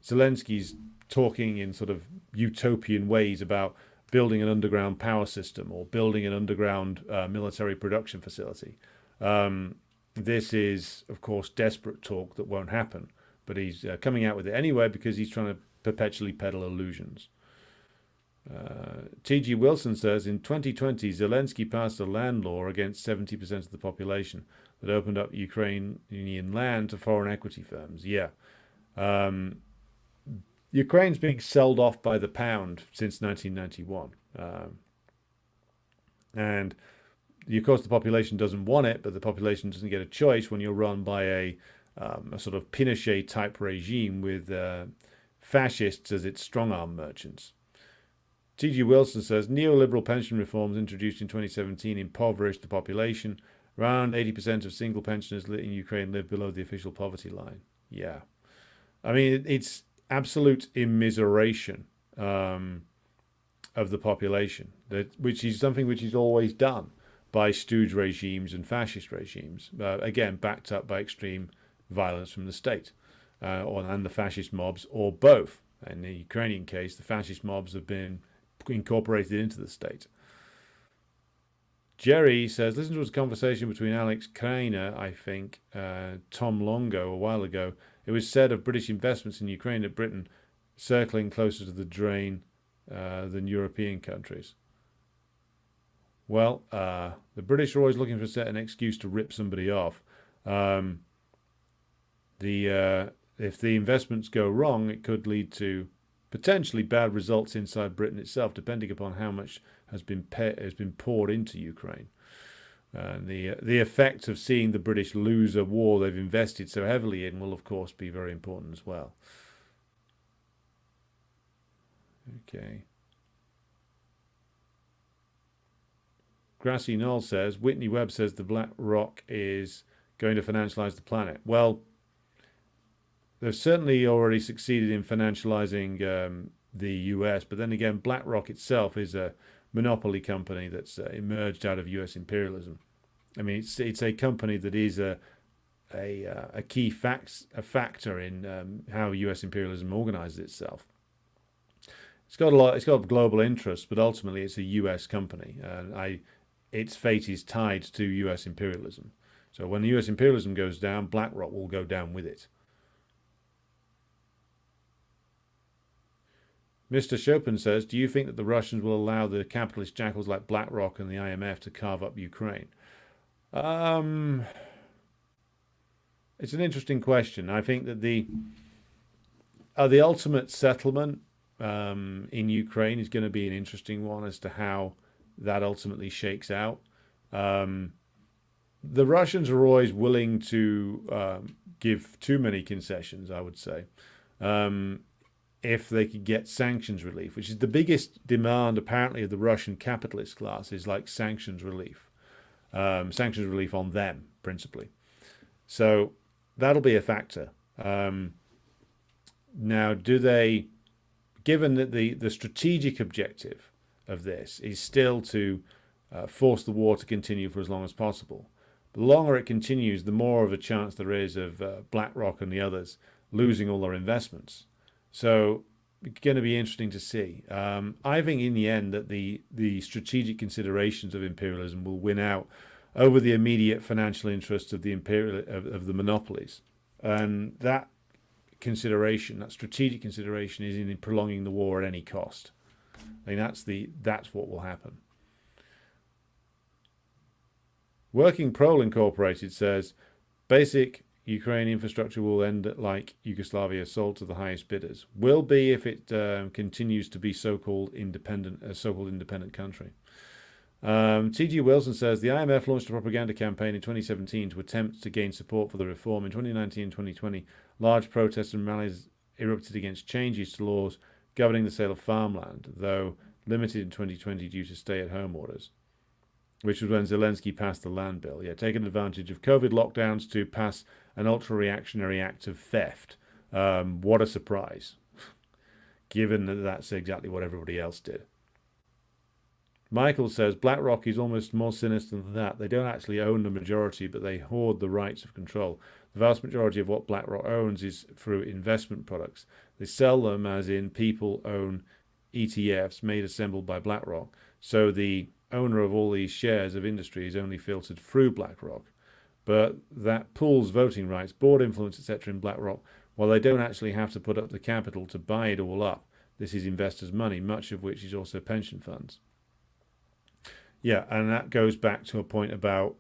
Zelensky's talking in sort of utopian ways about building an underground power system or building an underground military production facility. This is, of course, desperate talk that won't happen, but he's coming out with it anyway because he's trying to perpetually peddle illusions. T.G. Wilson says, in 2020, Zelensky passed a land law against 70% of the population that opened up Ukrainian land to foreign equity firms. Yeah. Ukraine's being sold off by the pound since 1991. And, of course, the population doesn't want it, but the population doesn't get a choice when you're run by a sort of Pinochet-type regime with fascists as its strong-arm merchants. T.G. Wilson says, neoliberal pension reforms introduced in 2017 impoverished the population. Around 80% of single pensioners in Ukraine live below the official poverty line. Yeah. I mean, it's absolute immiseration of the population, which is something which is always done by stooge regimes and fascist regimes, again, backed up by extreme violence from the state and the fascist mobs, or both. In the Ukrainian case, the fascist mobs have been incorporated into the state. Jerry says, listen to a conversation between Alex Krainer, I think, Tom Longo a while ago. It was said of British investments in Ukraine that Britain circling closer to the drain than European countries. Well, the British are always looking for an excuse to rip somebody off. If the investments go wrong, it could lead to potentially bad results inside Britain itself, depending upon how much has been poured into Ukraine. And the effect of seeing the British lose a war they've invested so heavily in will, of course, be very important as well. Okay. Grassy Knoll says, Whitney Webb says the Black Rock is going to financialize the planet. Well, they've certainly already succeeded in financializing the US, but then again, BlackRock itself is a monopoly company that's emerged out of US imperialism. I mean, it's a company that is a key factor in how US imperialism organizes itself. It's got global interests, but ultimately it's a US company, and its fate is tied to US imperialism. So when the US imperialism goes down, BlackRock will go down with it. Mr. Chopin says, do you think that the Russians will allow the capitalist jackals like BlackRock and the IMF to carve up Ukraine? It's an interesting question. I think that the ultimate settlement in Ukraine is going to be an interesting one as to how that ultimately shakes out. The Russians are always willing to give too many concessions, I would say. If they could get sanctions relief, which is the biggest demand apparently of the Russian capitalist class, is like sanctions relief on them principally. So that'll be a factor. Now, given that the strategic objective of this is still to force the war to continue for as long as possible, the longer it continues, the more of a chance there is of BlackRock and the others losing all their investments. So it's going to be interesting to see. I think in the end that the strategic considerations of imperialism will win out over the immediate financial interests of the of the monopolies, and that strategic consideration, is in prolonging the war at any cost. I mean, that's what will happen. Working Prole Incorporated says, basic Ukraine infrastructure will end like Yugoslavia, sold to the highest bidders. Will be if it continues to be so-called independent country. T.G. Wilson says the IMF launched a propaganda campaign in 2017 to attempt to gain support for the reform. In 2019 and 2020, large protests and rallies erupted against changes to laws governing the sale of farmland, though limited in 2020 due to stay-at-home orders, which was when Zelensky passed the land bill. Yeah, taking advantage of COVID lockdowns to pass an ultra-reactionary act of theft. What a surprise, given that that's exactly what everybody else did. Michael says, BlackRock is almost more sinister than that. They don't actually own the majority, but they hoard the rights of control. The vast majority of what BlackRock owns is through investment products. They sell them as in people own ETFs made assembled by BlackRock. So the owner of all these shares of industry is only filtered through BlackRock. But that pools voting rights, board influence, etc. in BlackRock, while they don't actually have to put up the capital to buy it all up. This is investors' money, much of which is also pension funds. Yeah, and that goes back to a point about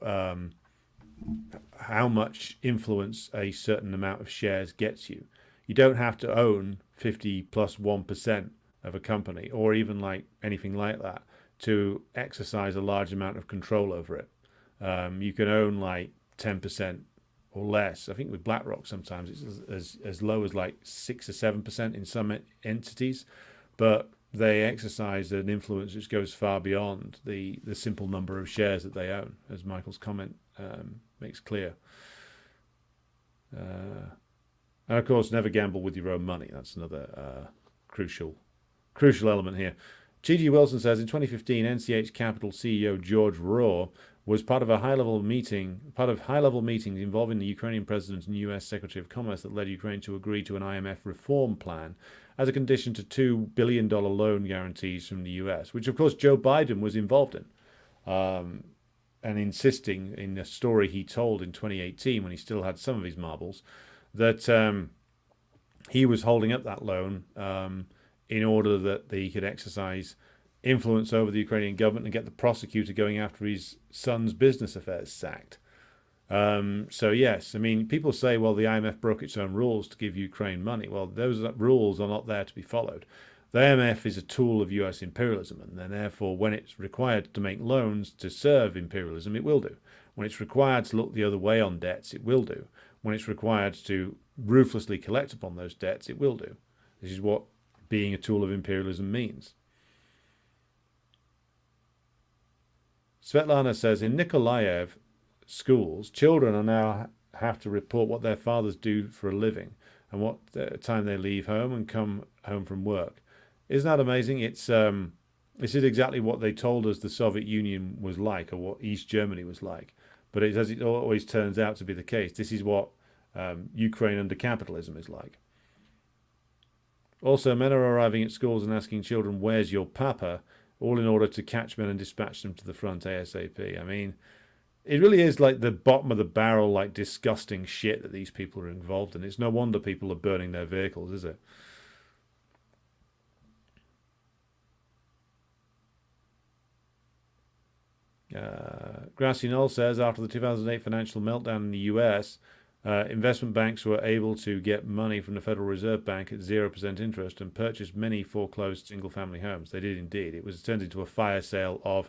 how much influence a certain amount of shares gets you. You don't have to own 50 plus 1% of a company, or even like anything like that, to exercise a large amount of control over it. You can own like 10% or less. I think with BlackRock sometimes it's as low as like 6 or 7% in some entities, but they exercise an influence which goes far beyond the simple number of shares that they own, as Michael's comment makes clear. And of course, never gamble with your own money. That's another crucial element here. T.G. Wilson says, in 2015, NCH Capital CEO George Rohr was part of high-level meetings involving the Ukrainian president and U.S. Secretary of Commerce that led Ukraine to agree to an IMF reform plan as a condition to $2 billion loan guarantees from the U.S., which, of course, Joe Biden was involved in, and insisting in a story he told in 2018 when he still had some of his marbles, that he was holding up that loan in order that he could exercise influence over the Ukrainian government and get the prosecutor going after his son's business affairs sacked. So yes, I mean, people say, well, the IMF broke its own rules to give Ukraine money. Well, those rules are not there to be followed. The IMF is a tool of US imperialism, and then therefore, when it's required to make loans to serve imperialism, it will do. When it's required to look the other way on debts, it will do. When it's required to ruthlessly collect upon those debts, it will do. This is what being a tool of imperialism means. Svetlana says, in Nikolaev schools, children are now have to report what their fathers do for a living and what time they leave home and come home from work. Isn't that amazing? This is exactly what they told us the Soviet Union was like, or what East Germany was like. But as it always turns out to be the case, this is what Ukraine under capitalism is like. Also, men are arriving at schools and asking children, "Where's your papa?" all in order to catch men and dispatch them to the front ASAP. I mean, it really is like the bottom of the barrel, like disgusting shit that these people are involved in. It's no wonder people are burning their vehicles, is it? Grassy Knoll says, after the 2008 financial meltdown in the US, investment banks were able to get money from the Federal Reserve Bank at 0% interest and purchase many foreclosed single-family homes. They did indeed. It was turned into a fire sale of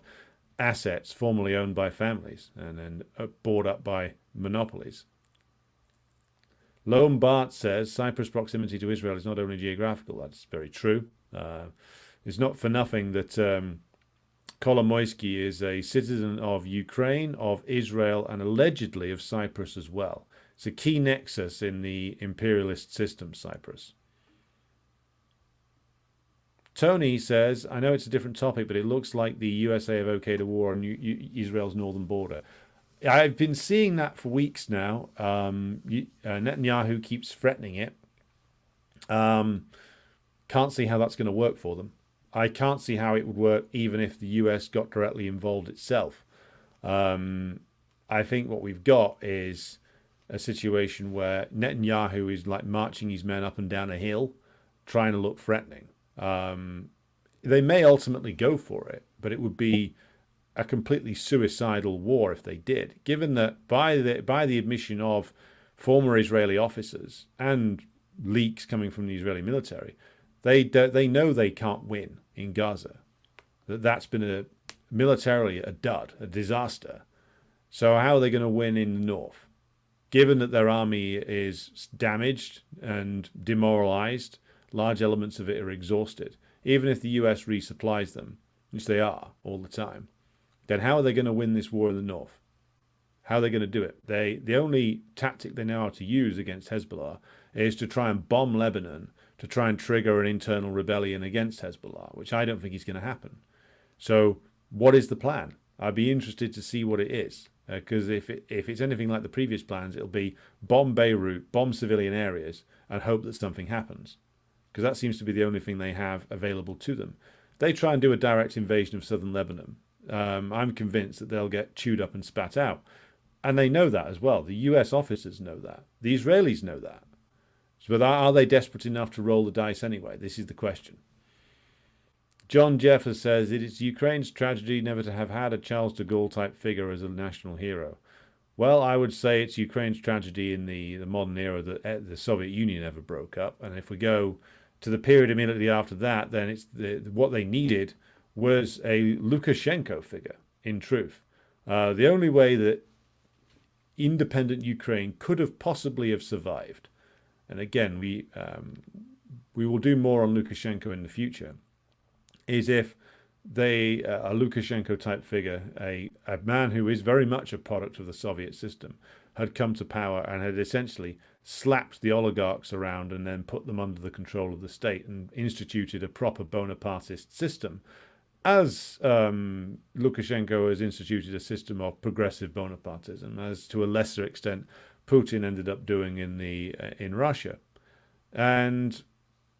assets formerly owned by families and then bought up by monopolies. Loam Bart says, Cyprus' proximity to Israel is not only geographical. That's very true. It's not for nothing that Kolomoisky is a citizen of Ukraine, of Israel, and allegedly of Cyprus as well. It's a key nexus in the imperialist system, Cyprus. Tony says, I know it's a different topic, but it looks like the USA have okayed a war on Israel's northern border. I've been seeing that for weeks now. Netanyahu keeps threatening it. Can't see how that's going to work for them. I can't see how it would work even if the US got directly involved itself. I think what we've got is a situation where Netanyahu is like marching his men up and down a hill, trying to look threatening. They may ultimately go for it, but it would be a completely suicidal war if they did, given that by the admission of former Israeli officers and leaks coming from the Israeli military, they know they can't win in Gaza. That's been militarily a dud, a disaster. So how are they going to win in the north? Given that their army is damaged and demoralized, large elements of it are exhausted. Even if the US resupplies them, which they are all the time, then how are they going to win this war in the north? How are they going to do it? The only tactic they know how to use against Hezbollah is to try and bomb Lebanon, to try and trigger an internal rebellion against Hezbollah, which I don't think is going to happen. So what is the plan? I'd be interested to see what it is, because if it's anything like the previous plans, it'll be bomb Beirut, bomb civilian areas, and hope that something happens, because that seems to be the only thing they have available to them. They try and do a direct invasion of southern Lebanon. I'm convinced that they'll get chewed up and spat out. And they know that as well. The US officers know that. The Israelis know that. But are they desperate enough to roll the dice anyway? This is the question. John Jeffers says, it is Ukraine's tragedy never to have had a Charles de Gaulle type figure as a national hero. Well, I would say it's Ukraine's tragedy in the modern era that the Soviet Union ever broke up. And if we go to the period immediately after that, then it's what they needed was a Lukashenko figure, in truth. The only way that independent Ukraine could have possibly have survived, and again, we will do more on Lukashenko in the future, is if a Lukashenko type figure, a man who is very much a product of the Soviet system, had come to power and had essentially slapped the oligarchs around and then put them under the control of the state and instituted a proper Bonapartist system, as Lukashenko has instituted a system of progressive Bonapartism, as to a lesser extent Putin ended up doing in Russia. And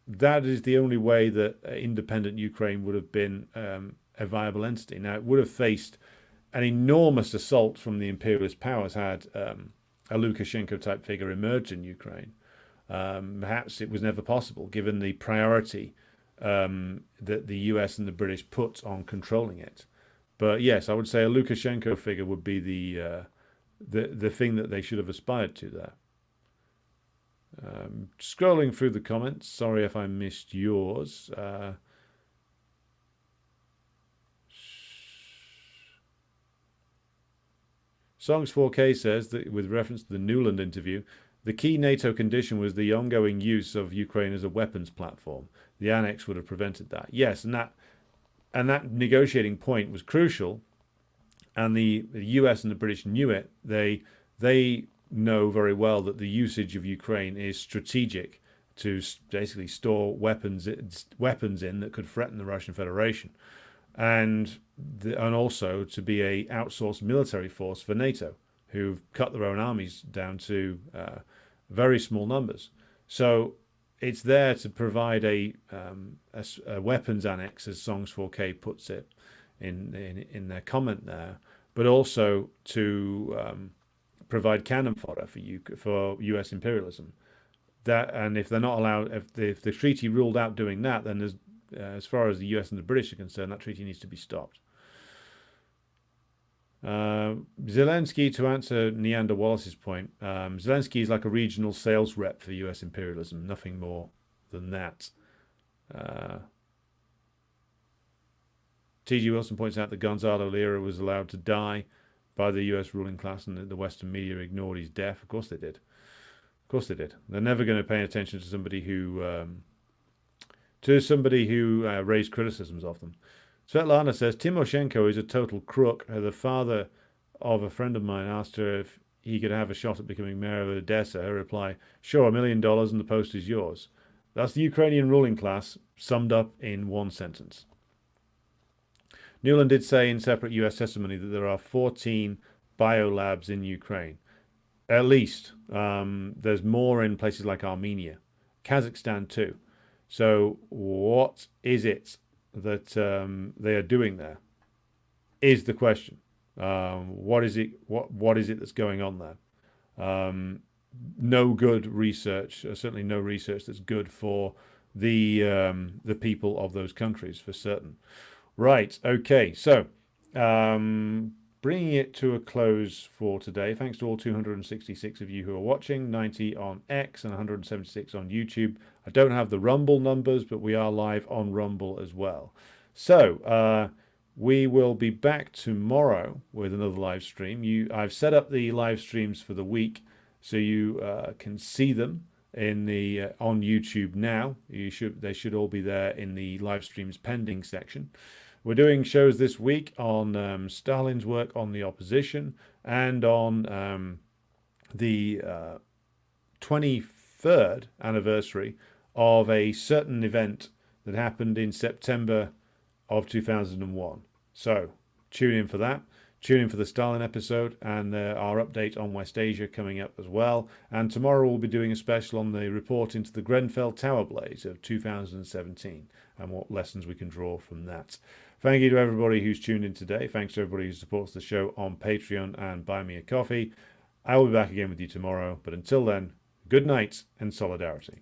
that is the only way that independent Ukraine would have been a viable entity. Now, it would have faced an enormous assault from the imperialist powers had a Lukashenko-type figure emerged in Ukraine. Perhaps it was never possible, given the priority that the US and the British put on controlling it. But yes, I would say a Lukashenko figure would be the thing that they should have aspired to there. Scrolling through the comments, sorry if I missed yours. Songs 4K says that with reference to the Newland interview, the key NATO condition was the ongoing use of Ukraine as a weapons platform. The annex would have prevented that. Yes, and that negotiating point was crucial, and the US and the British knew it. They know very well that the usage of Ukraine is strategic to basically store weapons in that could threaten the Russian Federation, and also to be a outsourced military force for NATO, who've cut their own armies down to very small numbers. So it's there to provide a weapons annex, as Songs 4K puts it in their comment there, but also to provide cannon fodder for U.S. imperialism. And if they're not allowed, if the treaty ruled out doing that, then there's, as far as the US and the British are concerned, that treaty needs to be stopped. Zelensky, to answer Neander Wallace's point, Zelensky is like a regional sales rep for US imperialism, nothing more than that. T.G. Wilson points out that Gonzalo Lira was allowed to die by the US ruling class and that the Western media ignored his death. Of course they did. Of course they did. They're never going to pay attention to somebody who raised criticisms of them. Svetlana says, Timoshenko is a total crook. The father of a friend of mine asked her if he could have a shot at becoming mayor of Odessa. Her reply, sure, $1 million and the post is yours. That's the Ukrainian ruling class summed up in one sentence. Newland did say in separate US testimony that there are 14 biolabs in Ukraine. At least. There's more in places like Armenia. Kazakhstan too. So what is it that they are doing there is the question. What is it that's going on there? No good research, certainly no research that's good for the people of those countries, for certain. Right, okay, so bringing it to a close for today. Thanks to all 266 of you who are watching, 90 on X and 176 on YouTube. I don't have the Rumble numbers, but we are live on Rumble as well. So we will be back tomorrow with another live stream. I've set up the live streams for the week, so you can see them in the on YouTube now. They should all be there in the live streams pending section. We're doing shows this week on Stalin's work on the opposition and on the 23rd anniversary of a certain event that happened in September of 2001. So tune in for that. Tune in for the Stalin episode and our update on West Asia coming up as well. And tomorrow we'll be doing a special on the report into the Grenfell Tower blaze of 2017 and what lessons we can draw from that. Thank you to everybody who's tuned in today. Thanks to everybody who supports the show on Patreon and Buy Me a Coffee. I will be back again with you tomorrow. But until then, good night and solidarity.